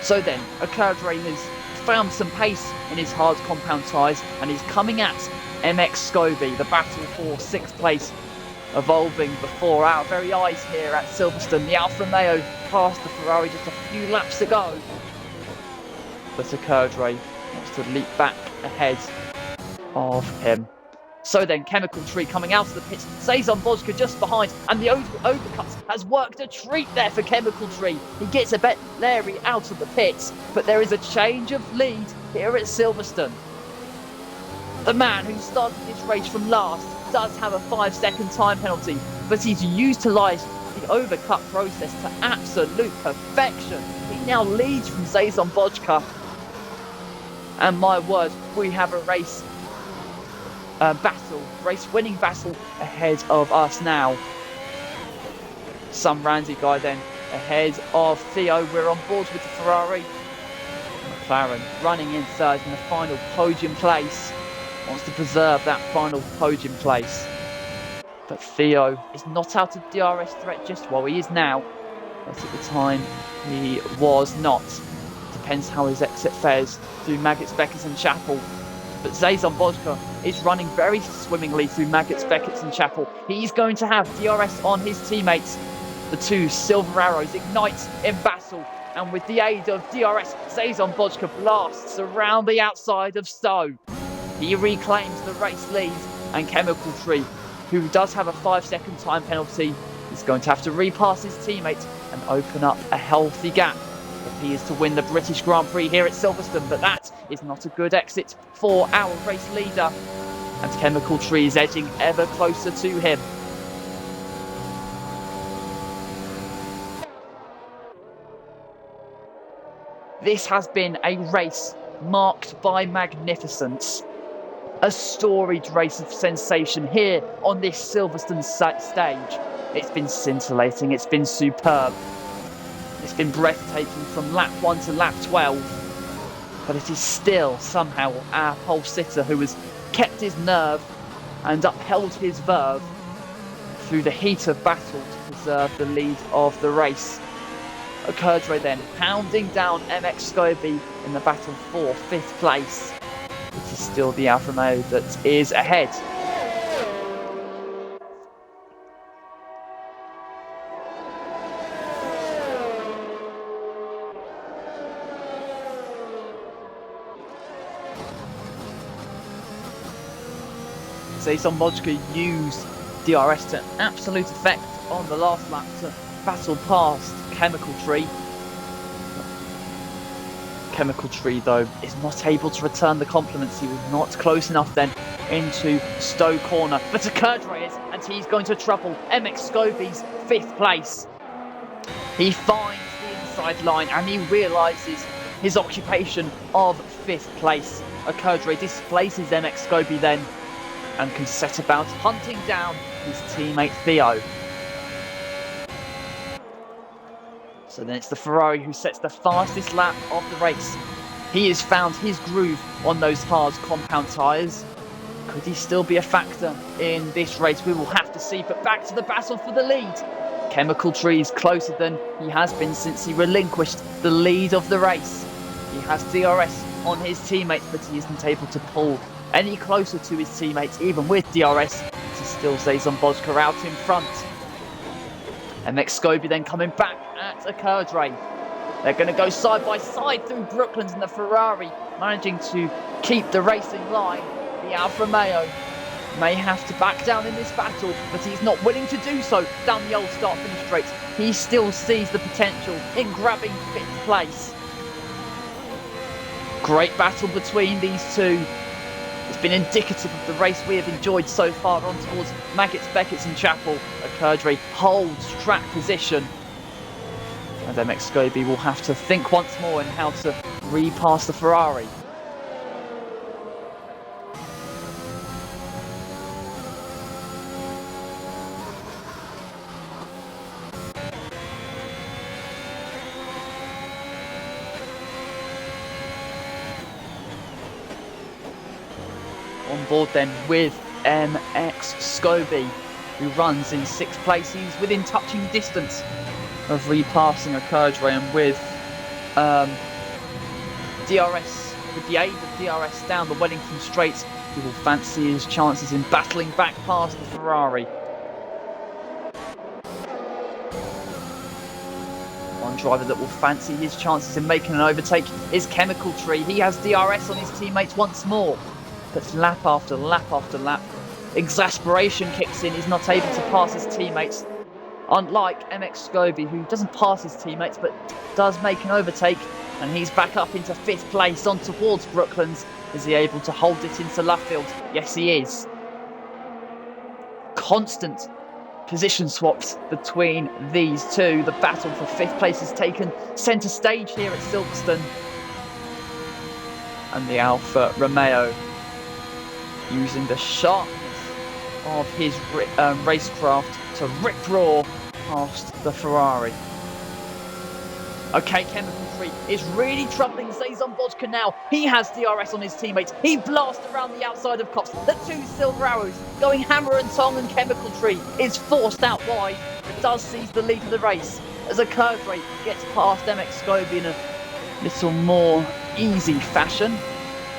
So then, Okadre has found some pace in his hard compound tyres and he's coming at MX Scobie. The battle for 6th place evolving before our very eyes here at Silverstone. The Alfa Romeo passed the Ferrari just a few laps ago. But Okadre wants to leap back ahead of him. So then, Chemical Tree coming out of the pits, Sazon Vodka just behind, and the overcut has worked a treat there for Chemical Tree. He gets a bit leery out of the pits, but there is a change of lead here at Silverstone. The man who started this race from last does have a 5-second time penalty, but he's utilised the overcut process to absolute perfection. He now leads from Sazon Vodka. And my word, we have a race winning battle ahead of us now. Some Randy guy then ahead of Theo. We're on board with the Ferrari. McLaren running in 3rd in the final podium place. Wants to preserve that final podium place. But Theo is not out of DRS threat just while he is now. But at the time he was not. Depends how his exit fares through Maggots, Beckett and Chapel. But Sazon Vodka is running very swimmingly through Maggots, Beckett and Chapel. He's going to have DRS on his teammates. The two Silver Arrows ignite in battle. And with the aid of DRS, Sazon Vodka blasts around the outside of Stowe. He reclaims the race lead. And Chemical Tree, who does have a 5-second time penalty, is going to have to repass his teammates and open up a healthy gap if he is to win the British Grand Prix here at Silverstone. But that is not a good exit for our race leader. And Chemical Tree is edging ever closer to him. This has been a race marked by magnificence. A storied race of sensation here on this Silverstone stage. It's been scintillating, it's been superb. It's been breathtaking from lap 1 to lap 12. But it is still somehow our pole sitter who has kept his nerve and upheld his verve through the heat of battle to preserve the lead of the race. Okadre then pounding down MX Scobie in the battle for 5th place. It is still the Alfa Romeo that is ahead. Sazon Vodka used DRS to absolute effect on the last lap to battle past Chemical Tree. Chemical Tree, though, is not able to return the compliments. He was not close enough then into Stowe Corner. But Okadre is, and he's going to trouble MX Scobie's 5th place. He finds the inside line and he realises his occupation of 5th place. Okadre displaces MX Scobie then and can set about hunting down his teammate Theo. So then it's the Ferrari who sets the fastest lap of the race. He has found his groove on those hard compound tyres. Could he still be a factor in this race? We will have to see, but back to the battle for the lead. Chemical Tree is closer than he has been since he relinquished the lead of the race. He has DRS on his teammates, but he isn't able to pull any closer to his teammates. Even with DRS, it is still Sazon Vodka out in front. MX Scobie then coming back at Okadre. They're going to go side by side through Brooklands, and the Ferrari managing to keep the racing line. The Alfa Romeo may have to back down in this battle, but he's not willing to do so down the old start-finish straight. He still sees the potential in grabbing 5th place. Great battle between these two. It's been indicative of the race we have enjoyed so far. On towards Maggots, Beckett and Chapel. Kurdrawi holds track position. And MX Scobie will have to think once more in how to repass the Ferrari. On board then with MX Scobie, who runs in 6th place. He's within touching distance of repassing Kurdrawi, and with DRS, with the aid of DRS down the Wellington Straight, he will fancy his chances in battling back past the Ferrari. One driver that will fancy his chances in making an overtake is Chemical Tree. He has DRS on his teammates once more, but lap after lap after lap, exasperation kicks in. He's not able to pass his teammates. Unlike MX Scobie, who doesn't pass his teammates but does make an overtake, and he's back up into 5th place on towards Brooklands. Is he able to hold it into Luffield? Yes, he is. Constant position swaps between these two. The battle for 5th place has taken centre stage here at Silverstone. And the Alfa Romeo, using the sharpness of his racecraft to rip-roar past the Ferrari. Okay, Chemical Tree is really troubling Zazon Vodka now. He has DRS on his teammates. He blasts around the outside of Cops. The 2 Silver Arrows going hammer and tong, and Chemical Tree is forced out wide, but does seize the lead of the race as Kurdrawi gets past MX Scobie in a little more easy fashion.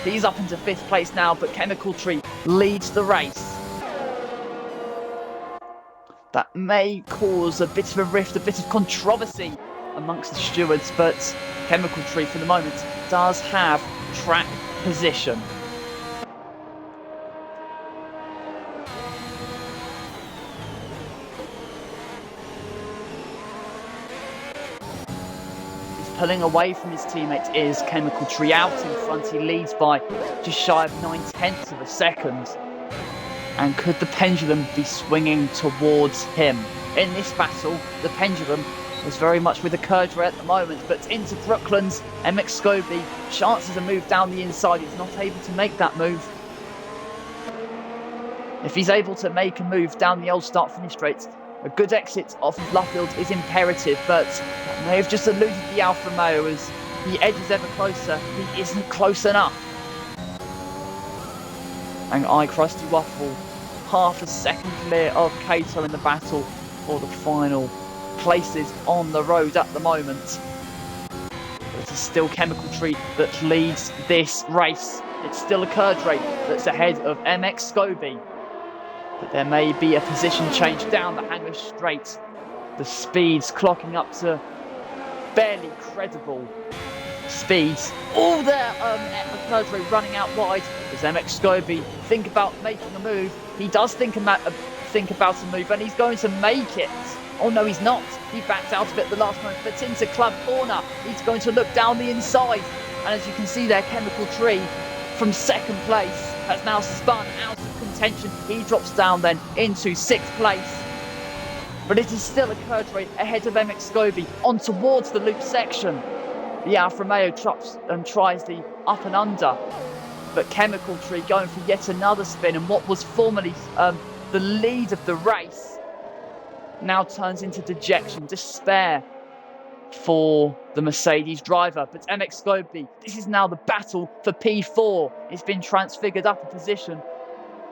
He's up into 5th place now, but Chemical Tree leads the race. That may cause a bit of a rift, a bit of controversy amongst the stewards, but Chemical Tree for the moment does have track position. Pulling away from his teammates is Chemical Tree. Out in front, he leads by just shy of 9/10 of a second. And could the pendulum be swinging towards him? In this battle, the pendulum is very much with Kurdrawi at the moment, but into Brooklands, MX Scobie, chances a move down the inside. He's not able to make that move. If he's able to make a move down the old start-finish straight, a good exit off of Luffield is imperative, but that may have just eluded the Alfa Romeo as he edges ever closer. He isn't close enough. And Crusty Waffle, half a second clear of Kato in the battle for the final places on the road at the moment. But it is still Chemical Tree that leads this race. It's still Kurdrawi that's ahead of MX Scobie. But there may be a position change down the Hangar Straight. The speeds clocking up to barely credible speeds. All there, Kurdrawi running out wide as MX Scobie think about making a move. He does think about a move, and he's going to make it. Oh no, he's not. He backed out of it at the last moment, but into Club Corner. He's going to look down the inside. And as you can see there, Chemical Tree from 2nd place has now spun out of contention. He drops down then into 6th place. But it is still Kurdrawi ahead of MX Scobie on towards the loop section. The Alfa Romeo tries the up and under, but Chemical Tree going for yet another spin, and what was formerly the lead of the race now turns into dejection, despair for the Mercedes driver. But MX Scobie, this is now the battle for P4. It's been transfigured up a position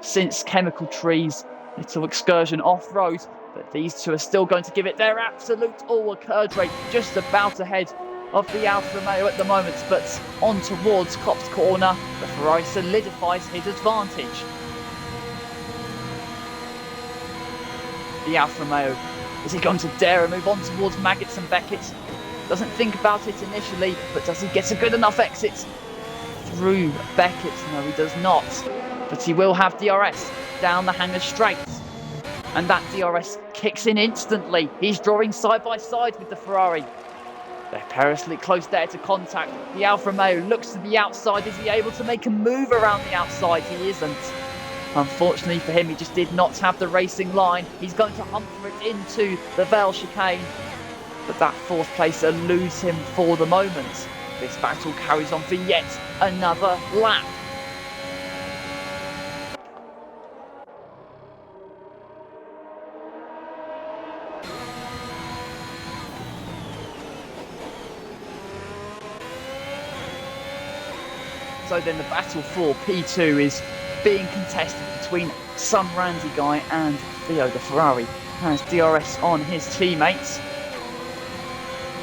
since Chemical Tree's little excursion off-road, but these two are still going to give it their absolute all. Kurdrawi just about ahead of the Alfa Romeo at the moment, but on towards Copse Corner, the Ferrari solidifies his advantage. The Alfa Romeo, is he going to dare a move on towards Maggots and Beckett? Doesn't think about it initially, but does he get a good enough exit through Beckett? No, he does not, but he will have DRS down the Hangar Straight, and that DRS kicks in instantly. He's drawing side by side with the Ferrari. They're perilously close there to contact. The Alfa Romeo looks to the outside. Is he able to make a move around the outside? He isn't. Unfortunately for him, he just did not have the racing line. He's going to hunt for it into the Vale chicane. But that fourth place eludes him for the moment. This battle carries on for yet another lap. So then the battle for P2 is being contested between some Randy guy and Theo. The Ferrari has DRS on his teammates.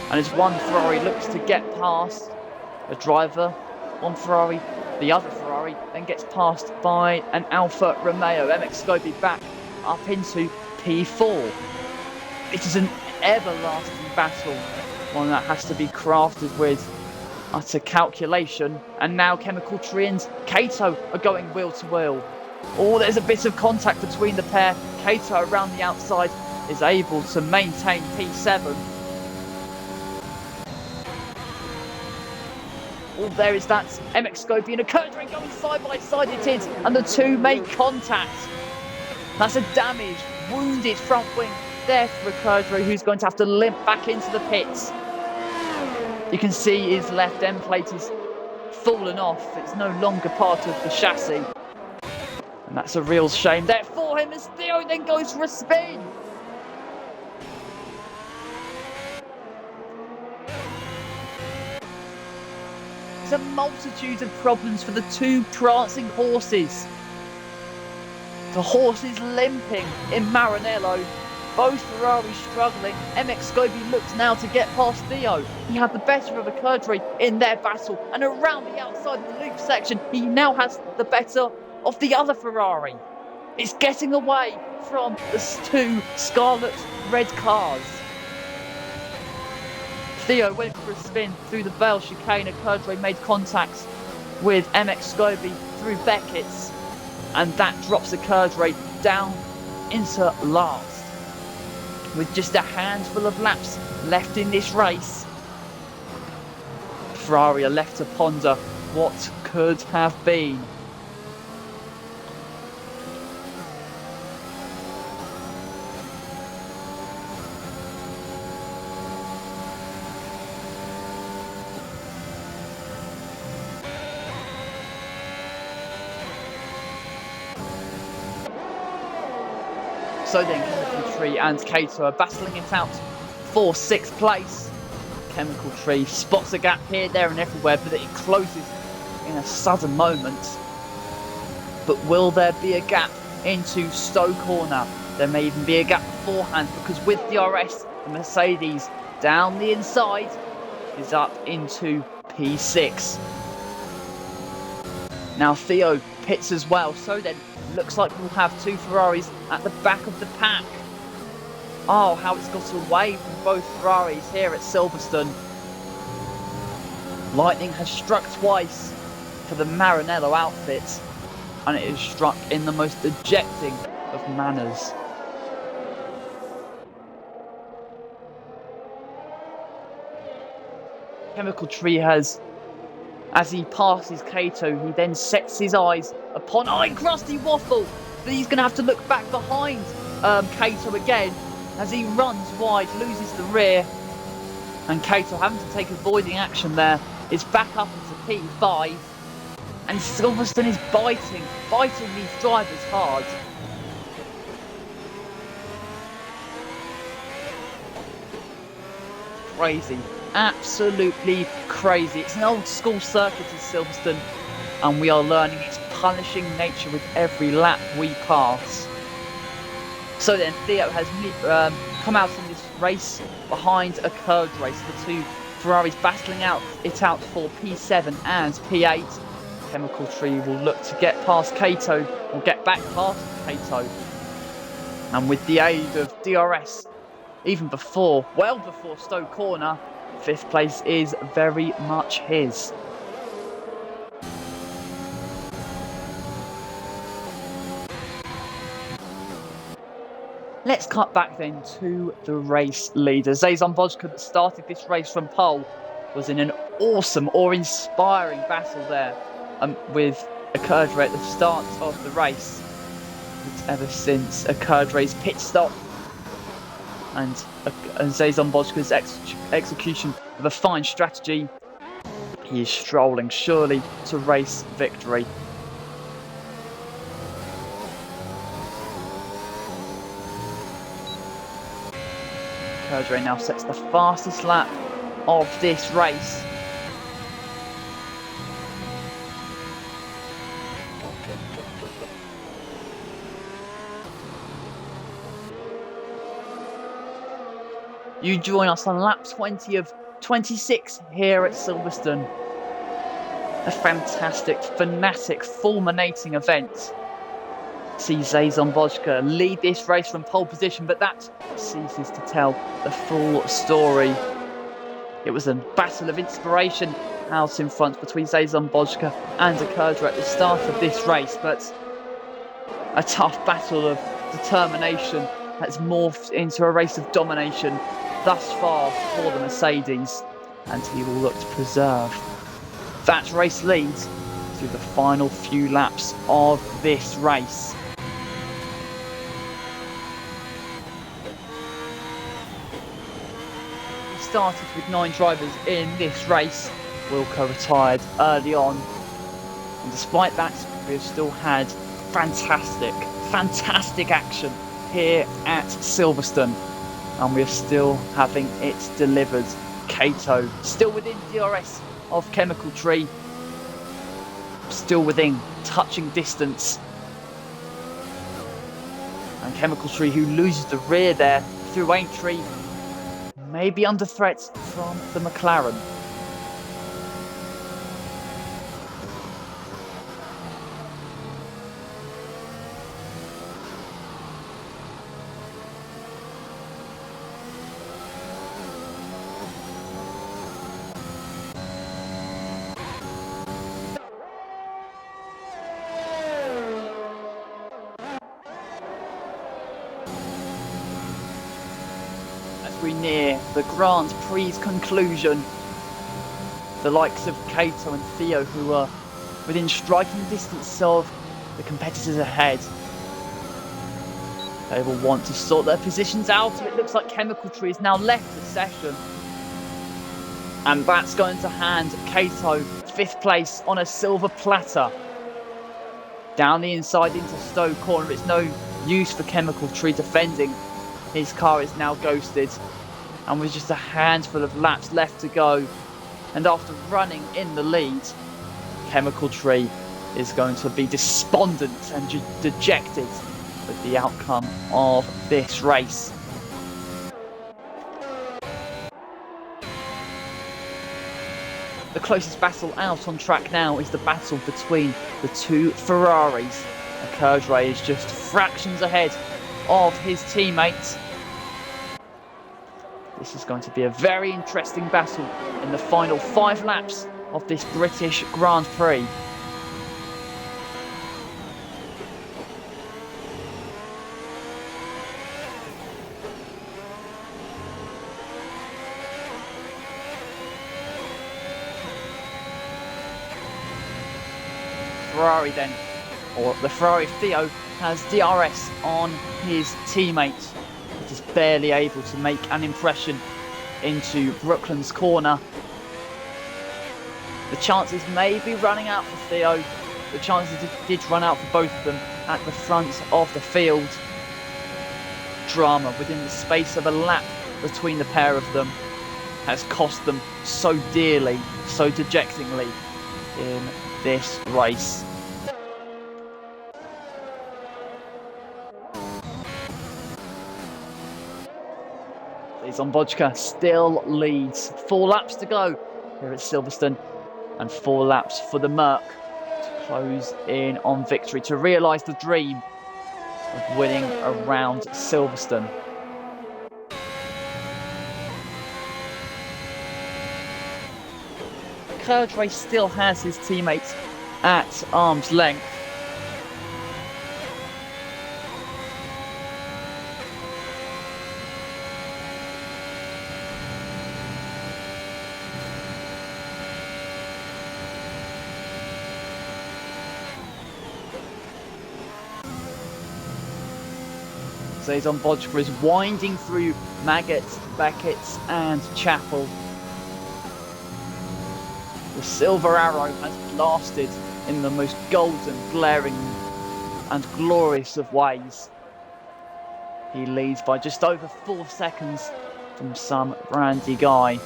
And as one Ferrari looks to get past a driver, one Ferrari, the other Ferrari then gets passed by an Alfa Romeo. MX Scoby back up into P4. It is an everlasting battle, one that has to be crafted with utter calculation. And now Chemical Tree and Kato are going wheel to wheel. Oh, there's a bit of contact between the pair. Kato around the outside is able to maintain P7. Oh, there is that MX Scoby and a Kurdrain going side by side it is, and the two make contact. That's a damaged, wounded front wing there for Kurdrain, who's going to have to limp back into the pits. You can see his left end plate is fallen off. It's no longer part of the chassis. And that's a real shame there for him as Theo then goes for a spin. There's a multitude of problems for the two prancing horses. The horses limping in Maranello. Both Ferraris struggling. MX Scoby looks now to get past Theo. He had the better of a Kurdrain in their battle. And around the outside of the loop section, he now has the better of the other Ferrari. It's getting away from the two scarlet red cars. Theo went for a spin through the Vale chicane. Kurdrain made contact with MX Scoby through Beckett's. And that drops the Kurdrain down into last. With just a handful of laps left in this race, Ferrari are left to ponder what could have been. So then Chemical Tree and Kato are battling it out for 6th place. Chemical Tree spots a gap here, there and everywhere, but it closes in a sudden moment. But will there be a gap into Stowe Corner? There may even be a gap beforehand, because with DRS, the Mercedes down the inside is up into P6. Now Theo pits as well, so then looks like we'll have two Ferraris at the back of the pack. Oh, how it's got away from both Ferraris here at Silverstone. Lightning has struck twice for the Maranello outfit, and it is struck in the most dejecting of manners. Chemical Tree has, as he passes Kato, he then sets his eyes upon Crusty Waffle, but he's going to have to look back behind Kato again as he runs wide, loses the rear, and Kato, having to take avoiding action there, is back up into P5, and Silverstone is biting these drivers hard. Crazy. Absolutely crazy. It's an old school circuit in Silverstone, and we are learning its punishing nature with every lap we pass. So then Theo has come out in this race behind a curved race. The two Ferraris battling it out for P7 and P8. Chemical Tree will look to get past Kato, or get back past Kato. And with the aid of DRS, well before Stowe Corner, 5th place is very much his. Let's cut back then to the race leader. Zazon Bojka, that started this race from pole, was in an awesome or inspiring battle there with Akerdre at the start of the race. But ever since Akerdre's pit stop and Zazon Bojka's execution of a fine strategy, he is strolling surely to race victory. Akerdre now sets the fastest lap of this race. You join us on lap 20 of 26 here at Silverstone. A fantastic, fanatic, fulminating event. See Zazon Bojka lead this race from pole position, but that ceases to tell the full story. It was a battle of inspiration out in front between Zazon Bojka and Akerdre at the start of this race, but a tough battle of determination has morphed into a race of domination thus far for the Mercedes, and he will look to preserve that race lead through the final few laps of this race. We started with 9 drivers in this race. Wilco retired early on, and despite that, we have still had fantastic action here at Silverstone, and we are still having it delivered. Kato still within DRS of Chemical Tree, still within touching distance, and Chemical Tree, who loses the rear there through Aintree, may be under threat from the McLaren. We near the Grand Prix's conclusion, the likes of Kato and Theo, who are within striking distance of the competitors ahead, they will want to sort their positions out. It looks like Chemical Tree has now left the session, and that's going to hand Kato 5th place on a silver platter. Down the inside into Stowe corner, it's no use for Chemical Tree defending. His car is now ghosted, and with just a handful of laps left to go, and after running in the lead, Chemical Tree is going to be despondent and dejected with the outcome of this race. The closest battle out on track now is the battle between the 2 Ferraris. Akerdre is just fractions ahead of his teammates. This is going to be a very interesting battle in the final 5 laps of this British Grand Prix. Ferrari then, or the Ferrari Theo, has DRS on his teammate. It is barely able to make an impression into Brooklands corner. The chances may be running out for Theo. The chances did run out for both of them at the front of the field. Drama within the space of a lap between the pair of them has cost them so dearly, so dejectingly in this race. Zazon Bojka still leads. 4 laps to go here at Silverstone, and 4 laps for the Merc to close in on victory, to realise the dream of winning around Silverstone. Akerdre still has his teammates at arm's length. Zazon Vodka is winding through Maggot, Beckett and Chapel. The Silver Arrow has blasted in the most golden, glaring and glorious of ways. He leads by just over 4 seconds from some Randy Guy.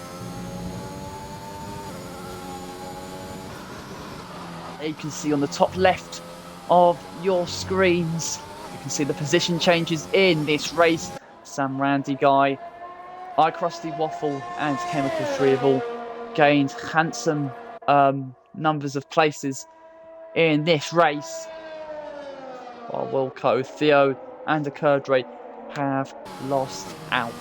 You can see on the top left of your screens, you can see the position changes in this race. Sam Randy Guy, iCrusty Waffle and Chemical Tree have all gained handsome numbers of places in this race, while Wilco, Theo and Akurdre have lost out.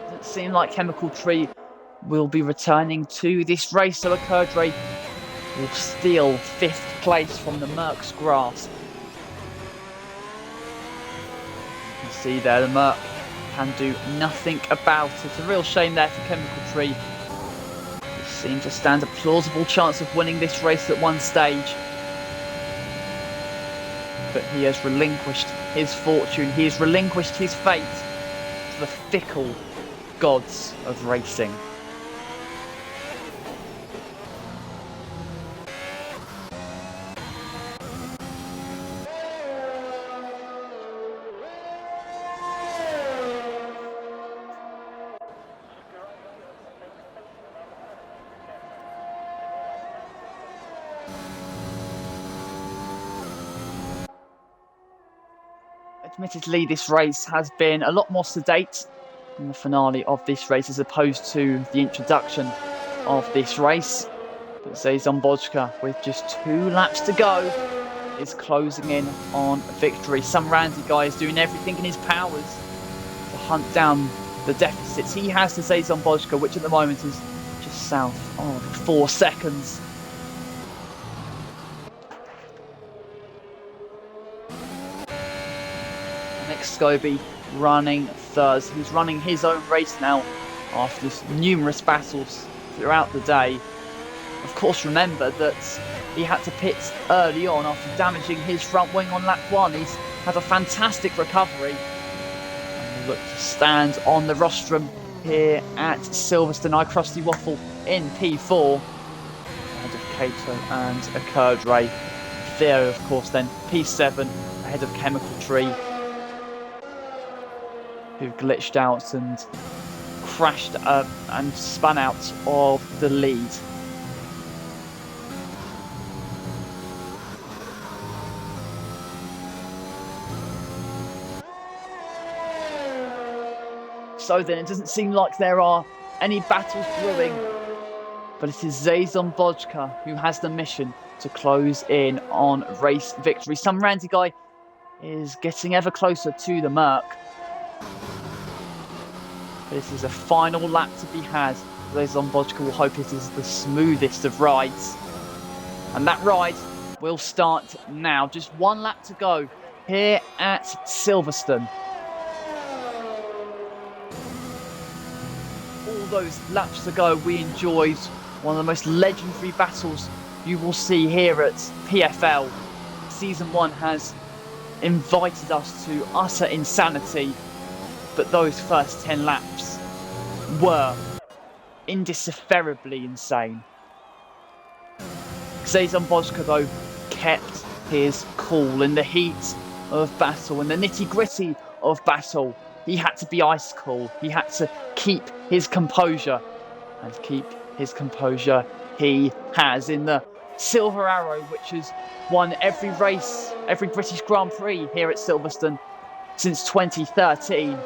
Doesn't seem like Chemical Tree will be returning to this race, so Akurdre will steal 5th place from the Merc's grasp. You can see there the Merc can do nothing about it. It's a real shame there for Chemical Tree. He seemed to stand a plausible chance of winning this race at one stage. But he has relinquished his fortune. He has relinquished his fate to the fickle gods of racing. Admittedly, this race has been a lot more sedate in the finale of this race as opposed to the introduction of this race. But Zazon Vodka, with just 2 laps to go, is closing in on victory. Some Randy Guy is doing everything in his powers to hunt down the deficits he has to Zazon Vodka, which at the moment is just south of 4 seconds. Scoby running third. He's running his own race now after numerous battles throughout the day. Of course, remember that he had to pit early on after damaging his front wing on lap 1. He's had a fantastic recovery and will look to stand on the rostrum here at Silverstone. iCrusty Waffle in P4 ahead of Kato and Akurdre. Theo, of course, then P7 ahead of Chemical Tree, who glitched out and crashed and spun out of the lead. So then, it doesn't seem like there are any battles brewing, but it is Zazon Vodka who has the mission to close in on race victory. Some Randy Guy is getting ever closer to the Merc. This is a final lap to be had. Zazon Vodka will hope it is the smoothest of rides. And that ride will start now. Just 1 lap to go here at Silverstone. All those laps to go, we enjoyed one of the most legendary battles you will see here at PFL. Season 1 has invited us to utter insanity, but those first 10 laps were indecipherably insane. Zazon Vodka, though, kept his cool in the heat of battle, in the nitty-gritty of battle. He had to be ice cool. He had to keep his composure, and keep his composure he has in the Silver Arrow, which has won every race, every British Grand Prix here at Silverstone since 2013.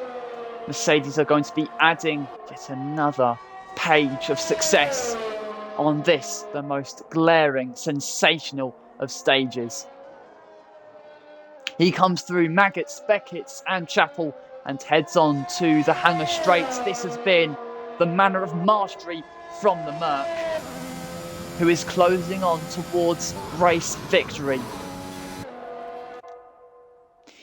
Mercedes are going to be adding yet another page of success on this, the most glaring, sensational of stages. He comes through Maggots, Beckett's and Chapel and heads on to the Hangar Straights. This has been the manner of mastery from the Merc, who is closing on towards race victory.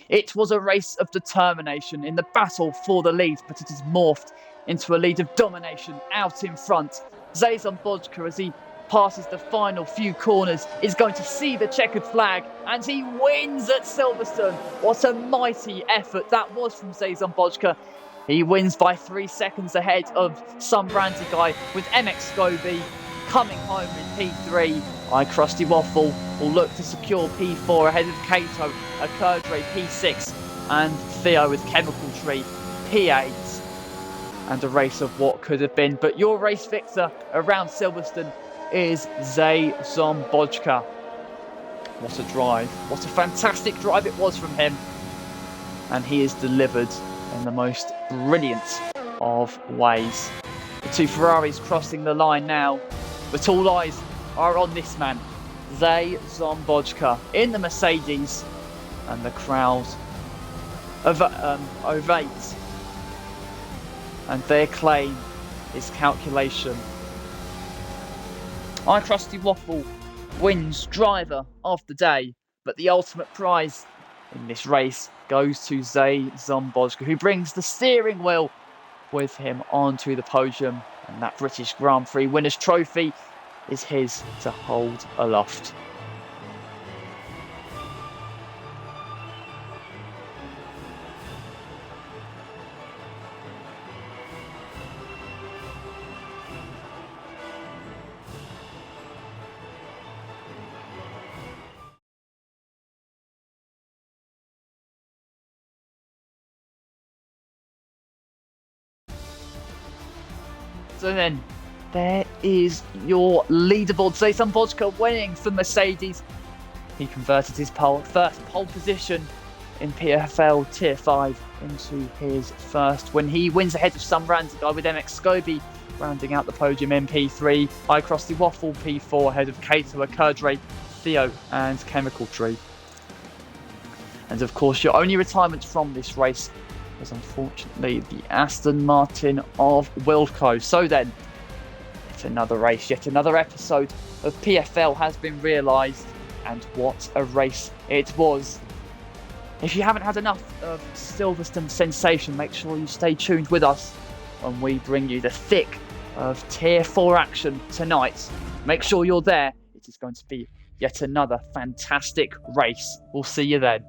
It was a race of determination in the battle for the lead, but it has morphed into a lead of domination out in front Zazon Bodka, as he passes the final few corners, is going to see the checkered flag, and he wins at Silverstone. What a mighty effort that was from Zazon Bodka. He wins by 3 seconds ahead of some Randy guy, with MX Scobie coming home in P3. Krusty Waffle will look to secure P4 ahead of Kato, Akerdre P6, and Theo with Chemical Tree P8. And a race of what could have been. But your race victor around Silverstone is Zazon Bodka. What a drive. What a fantastic drive it was from him. And he is delivered in the most brilliant of ways. The two Ferraris crossing the line now, but all eyes are on this man, Zazon Bodka, in the Mercedes, and the crowd ovate, and they acclaim his calculation. Krusty Waffle wins driver of the day, but the ultimate prize in this race goes to Zazon Bodka, who brings the steering wheel with him onto the podium, and that British Grand Prix winner's trophy is his to hold aloft. So then, there is your leaderboard. Zazon Bodka winning for Mercedes. He converted his first pole position in PFL Tier 5 into his first when he wins ahead of some Randy guy, with MX Scobie rounding out the podium in P3. Krusty Waffle P4 ahead of Kato, Akerdre, Theo and Chemical Tree. And of course, your only retirement from this race was unfortunately the Aston Martin of Wilco. So then, yet another race, yet another episode of PFL has been realised, and what a race it was. If you haven't had enough of Silverstone sensation, make sure you stay tuned with us when we bring you the thick of Tier 4 action tonight. Make sure you're there. It is going to be yet another fantastic race. We'll see you then.